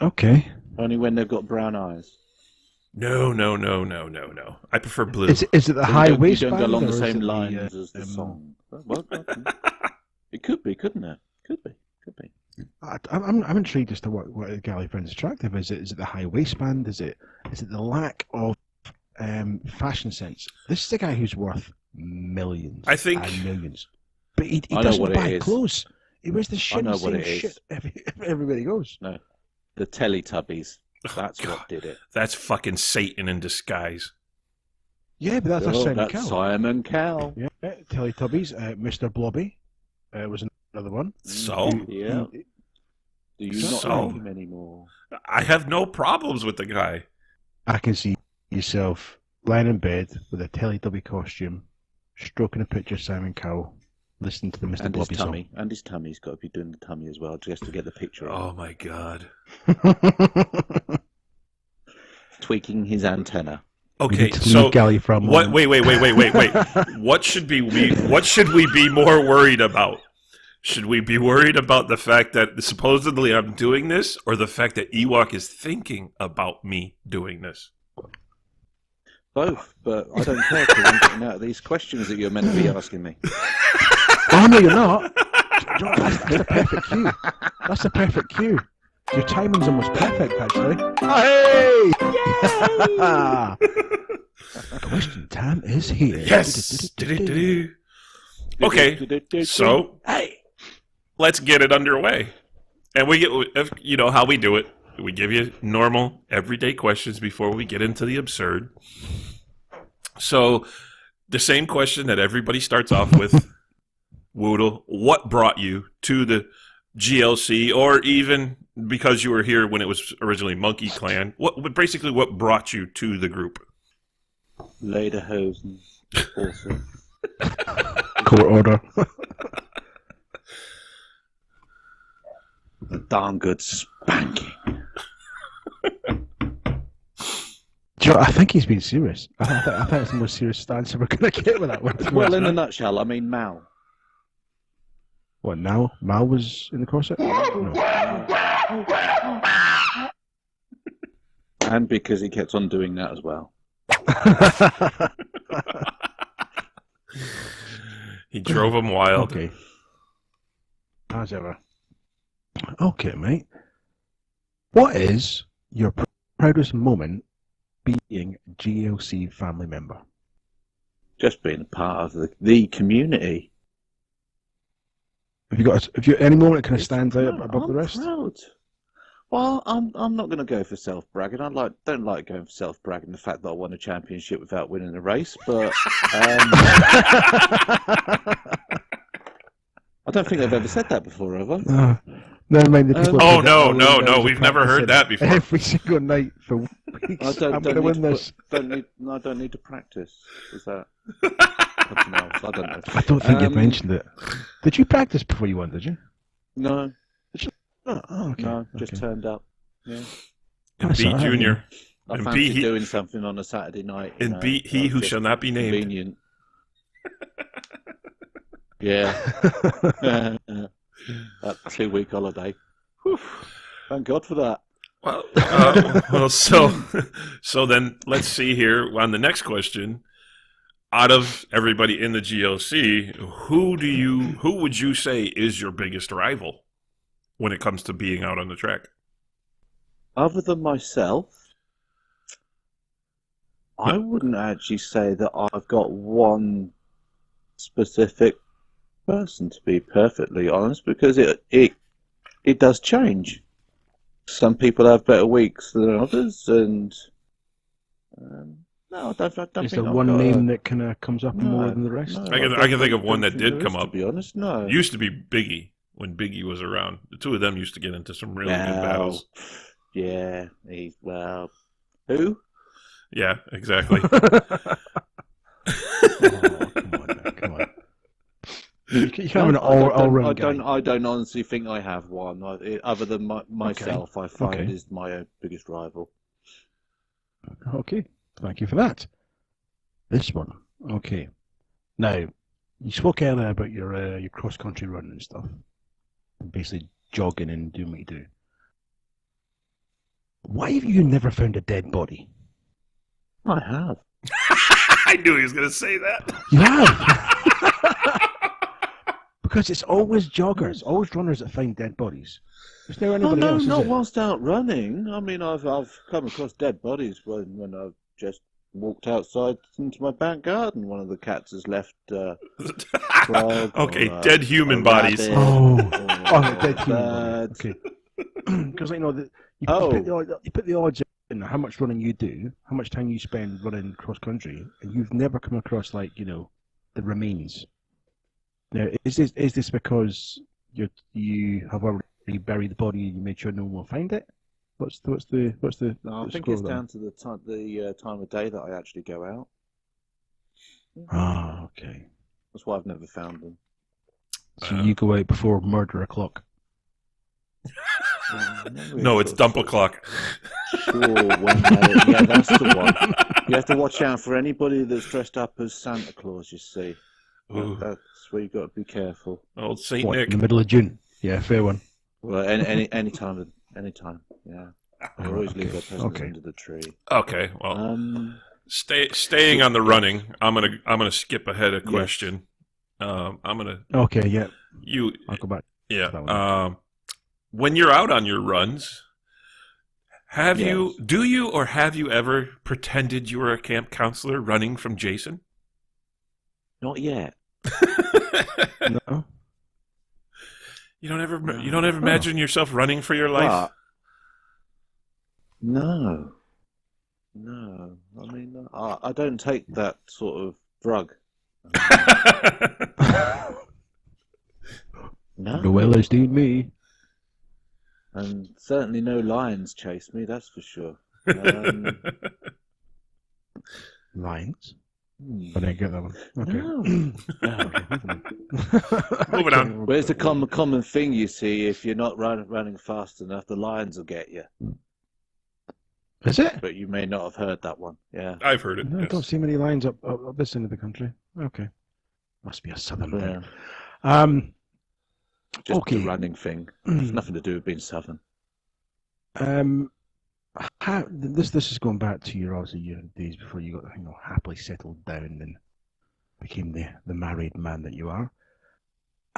Okay. Only when they've got brown eyes. No. I prefer blue. Is it the high waistband? You don't go along the same lines as the song. Well, it could be, couldn't it? Could be. I'm intrigued as to what a galley finds attractive. Is it the high waistband? Is it the lack of fashion sense? This is a guy who's worth millions. I think millions. But he doesn't buy clothes. He wears the same shit everywhere he goes. No, the Teletubbies. That's what did it. That's fucking Satan in disguise. Yeah, but that's Simon Cowell. Simon Cowell. Yeah, Teletubbies. Mr. Blobby was another one. So? Yeah. Do you not like him anymore? I have no problems with the guy. I can see yourself lying in bed with a Teletubby costume, stroking a picture of Simon Cowell, listening to the Mr. Blobby song. And his tummy's got to be doing the tummy as well, just to get the picture of. Oh my God. Tweaking his antenna. Okay, so wait. What should we be more worried about? Should we be worried about the fact that supposedly I'm doing this, or the fact that Ewok is thinking about me doing this? Both, but I don't care because I'm getting out of these questions that you're meant to be asking me. Oh, no, you're not. That's the perfect cue. That's the perfect cue. Your timing's almost perfect, actually. Hey! Question time is here. Yes! Okay, so let's get it underway. And we get, how we do it. We give you normal, everyday questions before we get into the absurd. So, the same question that everybody starts off with, Woodle, what brought you to the GLC, or even because you were here when it was originally Monkey Clan, what brought you to the group? Lederhosen. Also. Court order. A darn good spanking. I think he's been serious. I think it's the most serious stance we're going to get with that one. Well, in a nutshell, I mean Mal. What, now? Mal was in the corset? No. And because he kept on doing that as well. He drove him wild. Okay. As ever. Okay, mate. What is your proudest moment being a GLC family member? Just being a part of the community. Have you any moment that kind of stands out above the rest? Proud. Well, I'm not going to go for self-bragging. I don't like going for self-bragging. The fact that I won a championship without winning a race, but I don't think I've ever said that before, have I? Never mind the people. Oh, that no, are no, going no. out We've never heard practicing that before. every single night for weeks. I I'm going to win this. I don't need to practice. Is that something else? I don't know. I don't think you mentioned it. Did you practice before you won, did you? No, Oh, okay. no, just okay. turned up. Yeah. And That's beat all right, Junior. I And fancy be doing something on a Saturday night. And beat he who shall not be named. Convenient. Yeah. That 2-week holiday. Whew. Thank God for that. Well, so then let's see here on the next question. Out of everybody in the GLC, who would you say is your biggest rival when it comes to being out on the track? Other than myself, I wouldn't actually say that I've got one specific person, to be perfectly honest, because it does change. Some people have better weeks than others, and no, I don't Is think there I've one got name that kind of comes up more than the rest? No, I can think of one that did come To up. be honest, no. Used to be Biggie when Biggie was around. The two of them used to get into some really good battles. Yeah, who? Yeah, exactly. Come on. You have an all-round guy. I don't honestly think I have one. Other than myself, I find is my biggest rival. Okay, thank you for that. This one, okay. Now, you spoke earlier about your cross-country running and stuff, basically jogging and doing what you do. Why have you never found a dead body? I have. I knew he was going to say that. You have. Because it's always joggers, always runners that find dead bodies. There's never anybody else, not is it? whilst out running. I mean, I've come across dead bodies when I've just walked outside into my back garden. One of the cats has left frog. Okay, dead human bodies. Rabbit, Dead human bodies. Okay. Because you put the odds in how much running you do, how much time you spend running cross country, and you've never come across the remains. Now, is this because you have already buried the body and you made sure no one will find it? What's the? No, I think it's down to the time of day that I actually go out. Ah, okay. That's why I've never found them. So you go out before murder o'clock. No, it's dump o'clock. Sure, yeah, that's the one. You have to watch out for anybody that's dressed up as Santa Claus. You see, that's where you've got to be careful. Old Saint Nick. In the middle of June. Yeah, fair one. Well, any time. Yeah, I always leave their presents under the tree. Okay, well, staying on the running, I'm gonna skip ahead a question. I'm gonna. Okay, yeah. I'll go back. Yeah. When you're out on your runs, have you ever pretended you were a camp counselor running from Jason? Not yet. No. You don't ever imagine yourself running for your life? No. I mean, I don't take that sort of drug. No. No LSD me. And certainly no lions chase me, that's for sure. Lions? I didn't get that one. Okay. No. Moving on. Well, it's a common thing, you see. If you're not running fast enough, the lions will get you. Is it? But you may not have heard that one. Yeah. I've heard it. No, I Yes. don't see many lions up this end of the country. Okay. Must be a southern thing. Just Okay. the running thing. It's nothing to do with being southern. This is going back to your days before you got happily settled down and became the married man that you are.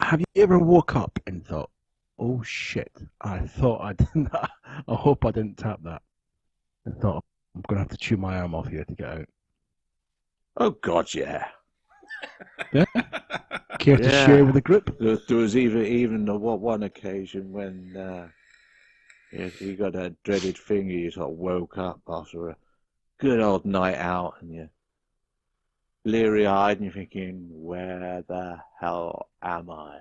Have you ever woke up and thought, "Oh shit! I thought I didn't. I hope I didn't tap that." And thought, "I'm gonna have to chew my arm off here to get out." Oh God, yeah. Yeah. Care to share with the group? There was even one occasion when you got that dreaded thing. You sort of woke up after a good old night out, and you're bleary-eyed, and you're thinking, "Where the hell am I?"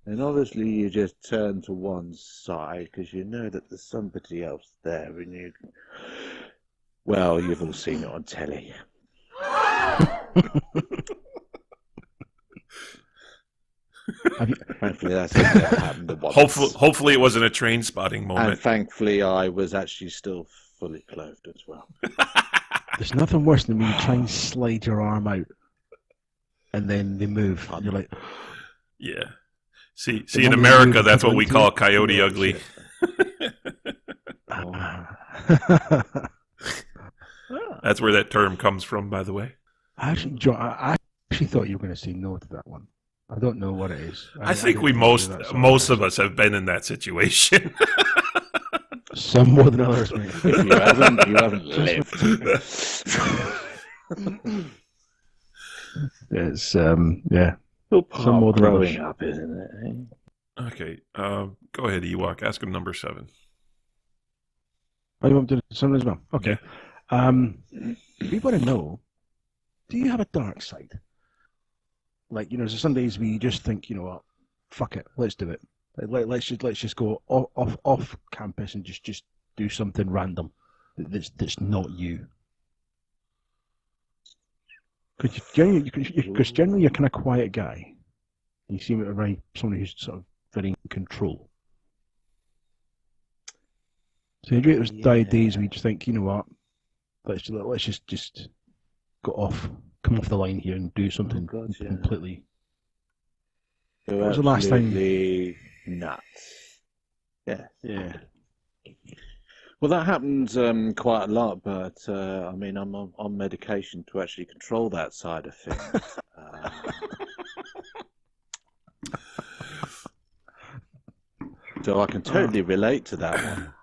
And obviously you just turn to one side because you know that there's somebody else there, and you've all seen it on telly. Thankfully, that's what happened once. Hopefully, it wasn't a train spotting moment. And thankfully, I was actually still fully clothed as well. There's nothing worse than when you try and slide your arm out, and then they move, and you're like, yeah. See, in America, that's what we call coyote ugly. That's where that term comes from, by the way. I actually thought you were going to say no to that one. I don't know what it is. I think most of us have been in that situation. Some more than others, mate. If you haven't lived. It's yeah. Some more growing up, isn't it? Okay, go ahead, Ewok. Ask him number 7. Oh, you want to do something as well? Okay. We want to know, do you have a dark side? Like, so some days we just think, you know what, fuck it, let's do it. Let's just go off campus and just do something random that's not you. Because generally you're kind of quiet guy. You seem like somebody who's sort of very in control. So there's days where you just think, you know what, let's just go off, come off the line here and do something completely. You're what was the last time? Nuts. Yeah. Yeah. Well, that happens quite a lot, but I'm on medication to actually control that side of things. So I can totally relate to that one.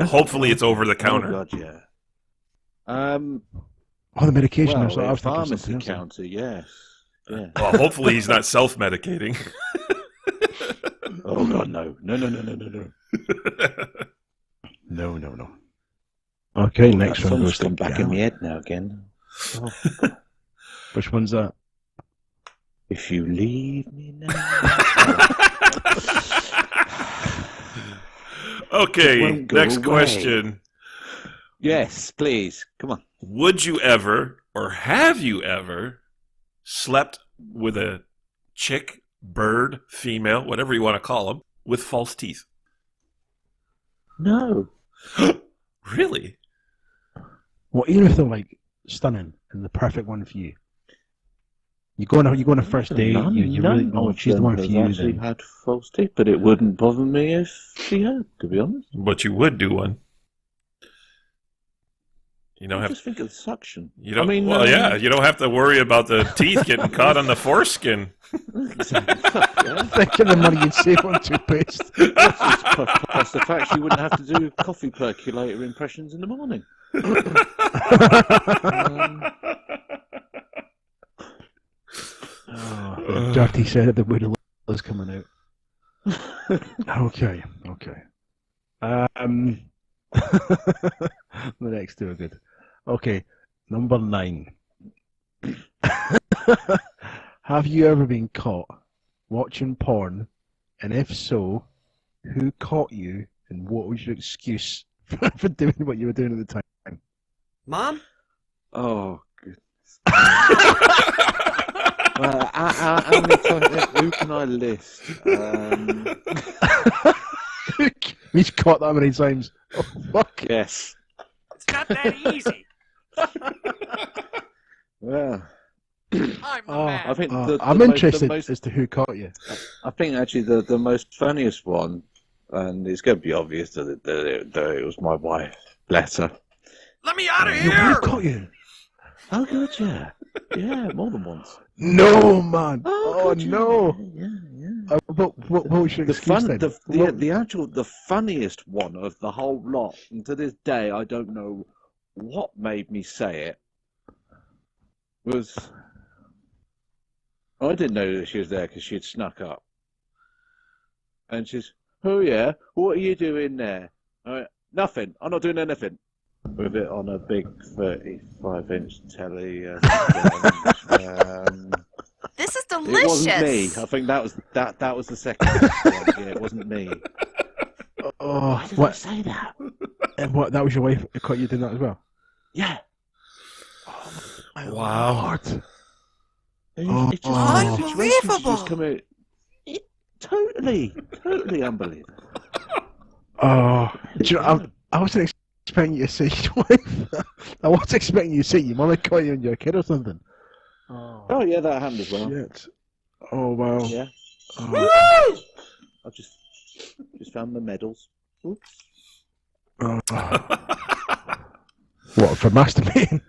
Hopefully it's over the counter. Oh, God, yeah. The medication. Well, I was pharmacy counter, yes. Yeah. Well, hopefully he's not self-medicating. Oh, God, no. No. No. Okay, next one goes to back in my head now again. Oh. Which one's that? If you leave me now. Okay, next question. Yes, please. Come on. Would you ever, or have you ever, slept with a chick, bird, female, whatever you want to call them, with false teeth? No. Really? Well, even if they're like stunning and the perfect one for you. You go on a first date. You really know she's the one for you. She had false teeth, but it wouldn't bother me if she had, to be honest. But you would do one. You don't just think of the suction. You don't. You don't have to worry about the teeth getting caught on the foreskin. Thinking the money you'd save on toothpaste. Plus the fact you wouldn't have to do coffee percolator impressions in the morning. The dirty side of the wood is coming out. Okay. The next two are good. Okay, number 9. Have you ever been caught watching porn? And if so, who caught you? And what was your excuse for doing what you were doing at the time? Mom? Oh, goodness. How many times? Who can I list? He's caught that many times. Oh, fuck. Yes. It's not that easy. Well, I think I'm interested as to who caught you. I think actually the most funniest one, and it's going to be obvious that it was my wife. Bless her. Let me out of Who here! caught you? Oh, good, yeah. Yeah, more than once. No, man. Oh no. Yeah. What was your excuse then? The funniest one of the whole lot, and to this day I don't know what made me say it, was I didn't know that she was there because she'd snuck up. And she's, oh yeah, what are you doing there? Nothing, I'm not doing anything. With it on a big 35-inch telly. This is delicious. It wasn't me. I think that was the second one. Yeah, it wasn't me. Oh, Why did I say that? And what? That was your wife caught you doing that as well? Yeah. Wow. It's just Unbelievable. Totally unbelievable. Oh, do you know, I wasn't expecting you to say your wife. I was expecting you to say your mother caught you on your kid or something. Oh yeah, that happened as well. Shit. Oh wow. Yeah. Oh. I just found the medals. Oops. Oh. What, for masturbating?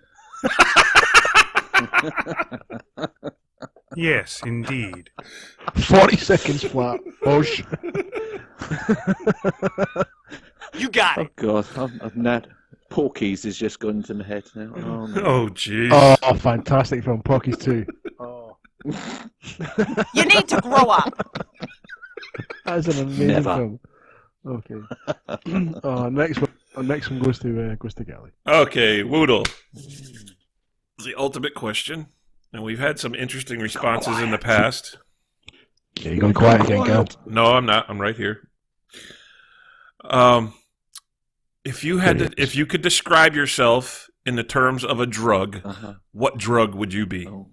Yes, indeed. 40 seconds flat. Oh shit. You got it. Oh god, I've not. Porky's has just gone into my head now. Oh, no. Oh, jeez. Oh, fantastic film. Porky's 2. Oh. You need to grow up. That's an amazing Never. film. Okay. Next one goes to Gally. Okay, Woodle. The ultimate question, and we've had some interesting responses in the past. Yeah, you're going quiet again, Gal. No, I'm not. I'm right here. If you could describe yourself in the terms of a drug, what drug would you be? Oh.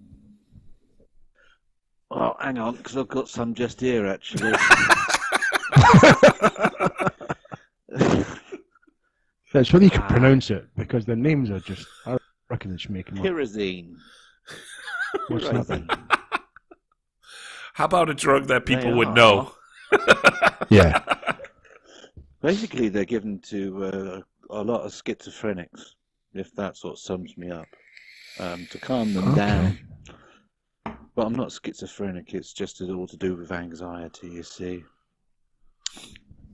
Well, hang on, because I've got some just here actually. It's whether you can pronounce it, because the names are just, I reckon they should make them up. Pyrazine. What's that? How about a drug that people They would are. know? Yeah. Basically, they're given to a lot of schizophrenics, if that sort of sums me up, to calm them down. But I'm not schizophrenic, it's just all to do with anxiety, you see.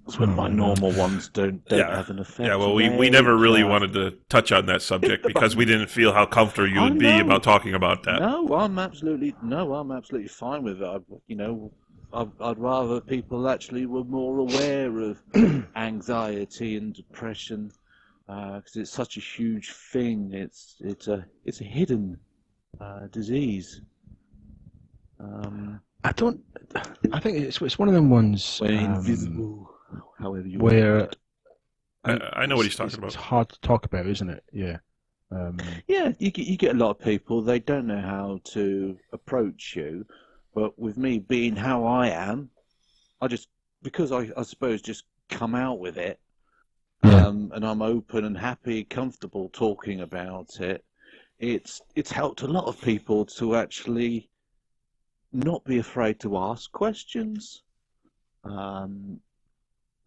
That's when my normal ones don't have an effect. Yeah, well, we never really wanted to touch on that subject because we didn't feel how comfortable you would be about talking about that. No, I'm absolutely fine with it. I'd rather people actually were more aware of anxiety and depression, because it's such a huge thing. It's a hidden disease. I think it's one of them ones Invisible, however you where want it. I know what he's talking about. It's hard to talk about, isn't it? Yeah. Yeah, you get a lot of people, they don't know how to approach you, but with me being how I am, because I suppose just come out with it, and I'm open and happy, comfortable talking about it, it's helped a lot of people to actually not be afraid to ask questions. And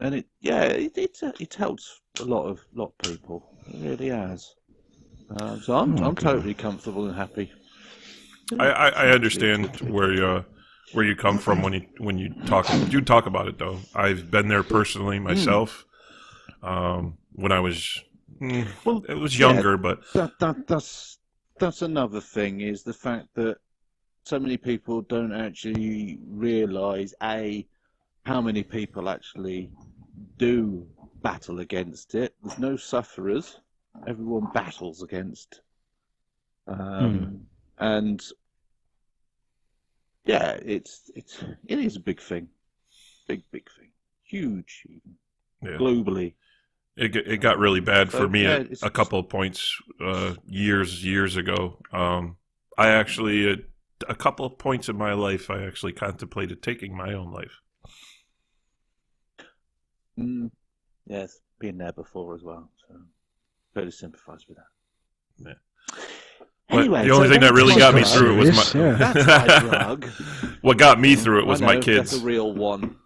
it helps a lot of people. It really has. So I'm totally comfortable and happy. I understand where you come from when you talk about it though. I've been there personally myself. When I was it was younger, but that's another thing, is the fact that so many people don't actually realise how many people actually do battle against it. There's no sufferers. Everyone battles against. And yeah, it is a big thing, big thing, huge, even, globally. It got really bad for me at a couple of points years ago. I actually a couple of points in my life I actually contemplated taking my own life. Yes, been there before as well, so totally sympathise with that. Yeah. Anyway, the only thing that really got me through it was that's my drug. What got me through it was my kids. That's a real one.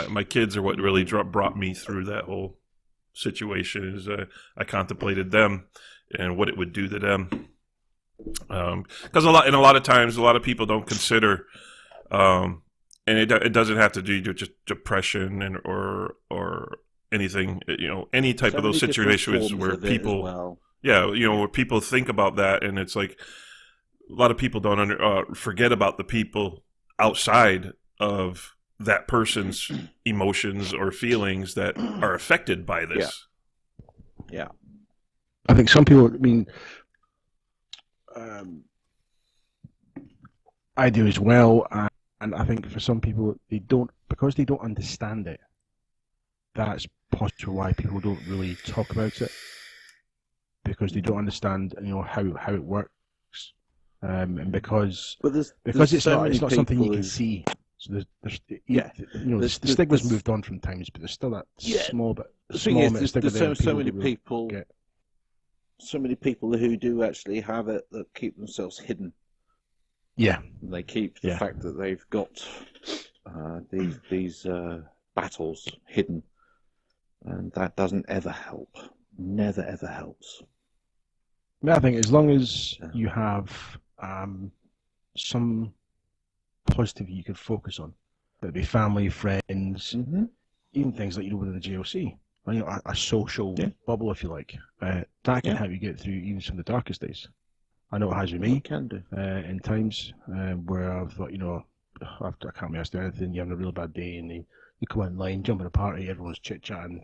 My kids are what really brought me through that whole situation. Is I contemplated them and what it would do to them. Because a lot of times, a lot of people don't consider, and it doesn't have to do with just depression or anything. Any type of those situations where people, where people think about that, and it's like a lot of people don't forget about the people outside of that person's emotions or feelings that are affected by this. Yeah. I think some people, I do as well, and I think for some people because they don't understand it. That's possibly why people don't really talk about it, because they don't understand, how it works, and because it's not something you can see. So the stigma's moved on from times, but there's still that small bit. There's so many people. So many people who do actually have it that keep themselves hidden. Yeah, they keep the fact that they've got these battles hidden, and that doesn't ever help. Never ever helps. I think as long as you have some positive you can focus on, that'd be family, friends, even things like with the GLC. A social bubble, if you like. That can help you get through even some of the darkest days. I know it has with me. It can do. In times where I've thought, I can't be asked to do anything, you're having a really bad day, and you come online, jump in a party, everyone's chit-chatting,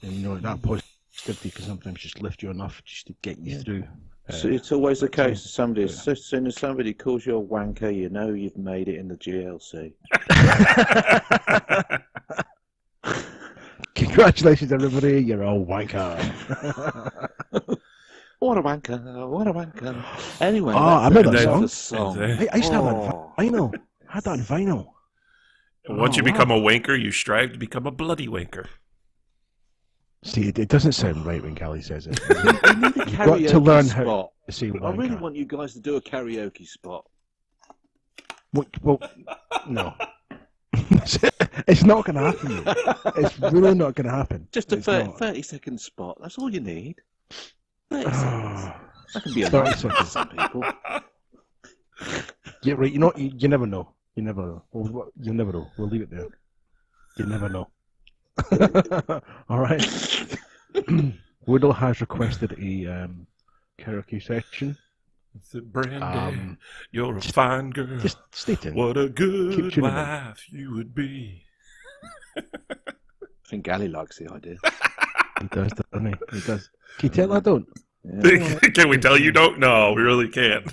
and that positivity can sometimes just lift you enough just to get you through. So it's always the case of somebody, as soon as somebody calls you a wanker, you know you've made it in the GLC. Congratulations, everybody! You're all wanker. What a wanker! What a wanker! Anyway, I remember that song. I used to have that on vinyl. I had that on vinyl. Once you become a wanker, you strive to become a bloody wanker. See, it doesn't sound right when Callie says it. You've got to learn how to say wanker. I really want you guys to do a karaoke spot. Well, no. It's not going to happen. It's really not going to happen. Just a 30-second spot. That's all you need. 30 seconds. That can be a lot for some people. Yeah, right. You never know. You never know. You'll never know. We'll leave it there. You never know. All right. Woodle has requested a karaoke session. Brandy, you're a fine girl. Just stay tuned. What a good wife you would be. I think Gally likes the idea. He does, doesn't he? He does. Can you tell I don't? Yeah. Can we tell you don't? No, we really can't.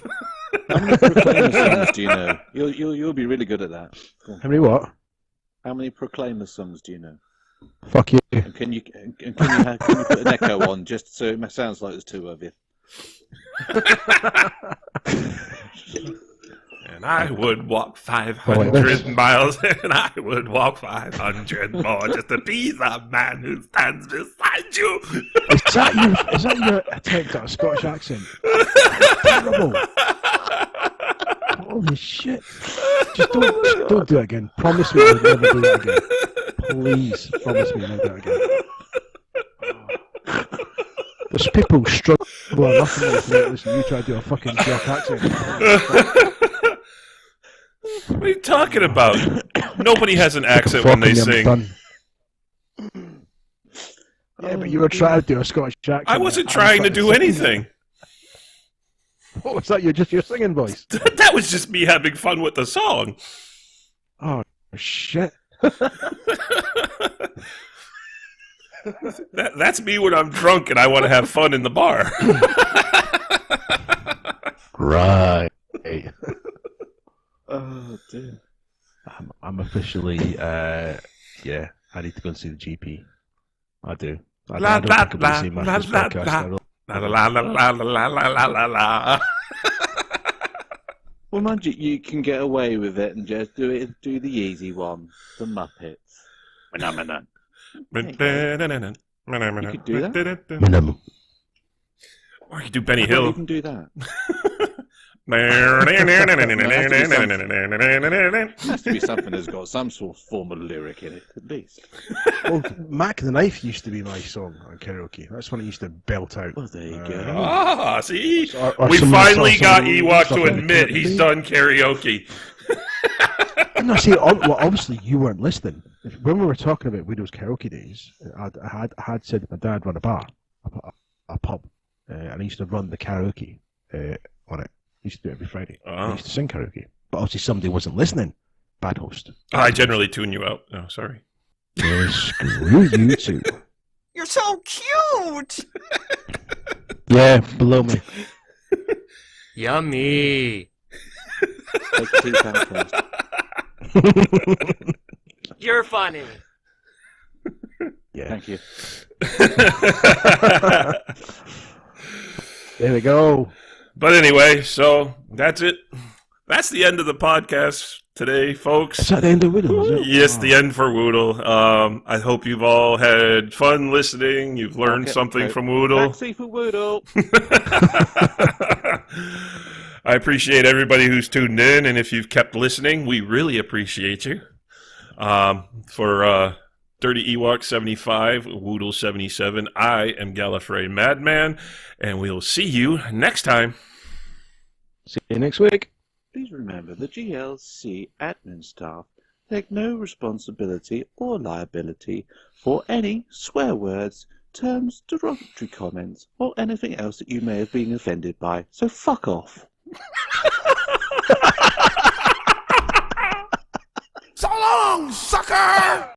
How many Proclaimer songs do you know? You'll be really good at that. How many what? How many Proclaimer songs do you know? Fuck you. And can you put an echo on just so it sounds like there's two of you? And I would walk 500 miles, and I would walk 500 more just to be the man who stands beside you. Is that your attempt at a Scottish accent? Terrible. Holy shit. Just don't do it again. Promise me you'll never do it again. Please, promise me you'll never do it again. There's people struggling enough to listen. You try to do a fucking Jock accent. What are you talking about? Nobody has an accent when they sing. Yeah, but you were trying to do a Scottish accent. I wasn't trying to do anything. What was that? Just your singing voice? That was just me having fun with the song. Oh, shit. That's me when I'm drunk and I want to have fun in the bar. Right. Oh, dear. I'm officially, I need to go and see the GP. I do. I don't think I'm going to see much this podcast. Well, mind you can get away with it and just do the easy one, the Muppets. You could do that. Or you could do Benny Hill. You can do that. It has to be something that's got some sort of form of lyric in it, at least. Well, Mac the Knife used to be my song on karaoke. That's when I used to belt out. Well, there you go. See? We finally got Ewok to admit he's done karaoke. No, see, obviously you weren't listening. When we were talking about Widow's karaoke days, I had said that my dad ran a bar, a pub, and I used to run the karaoke on it. I used to do it every Friday. I used to sing karaoke. But obviously somebody wasn't listening. Bad host. I generally tune you out. Oh, sorry. Screw you too. You're so cute. Yeah, below me. Yummy. Take the teeth out first. You're funny. Yeah. Thank you. There we go. But anyway, so that's it. That's the end of the podcast today, folks. Is that the end of Whittle, is it? Yes, the end for Woodle. I hope you've all had fun listening. You've learned something from Woodle. Taxi for Woodle. I appreciate everybody who's tuned in, and if you've kept listening, we really appreciate you. For Dirty Ewok 75, Woodle 77, I am Gallifrey Madman, and we'll see you next time. See you next week. Please remember the GLC admin staff take no responsibility or liability for any swear words, terms, derogatory comments, or anything else that you may have been offended by. So fuck off. So long, sucker!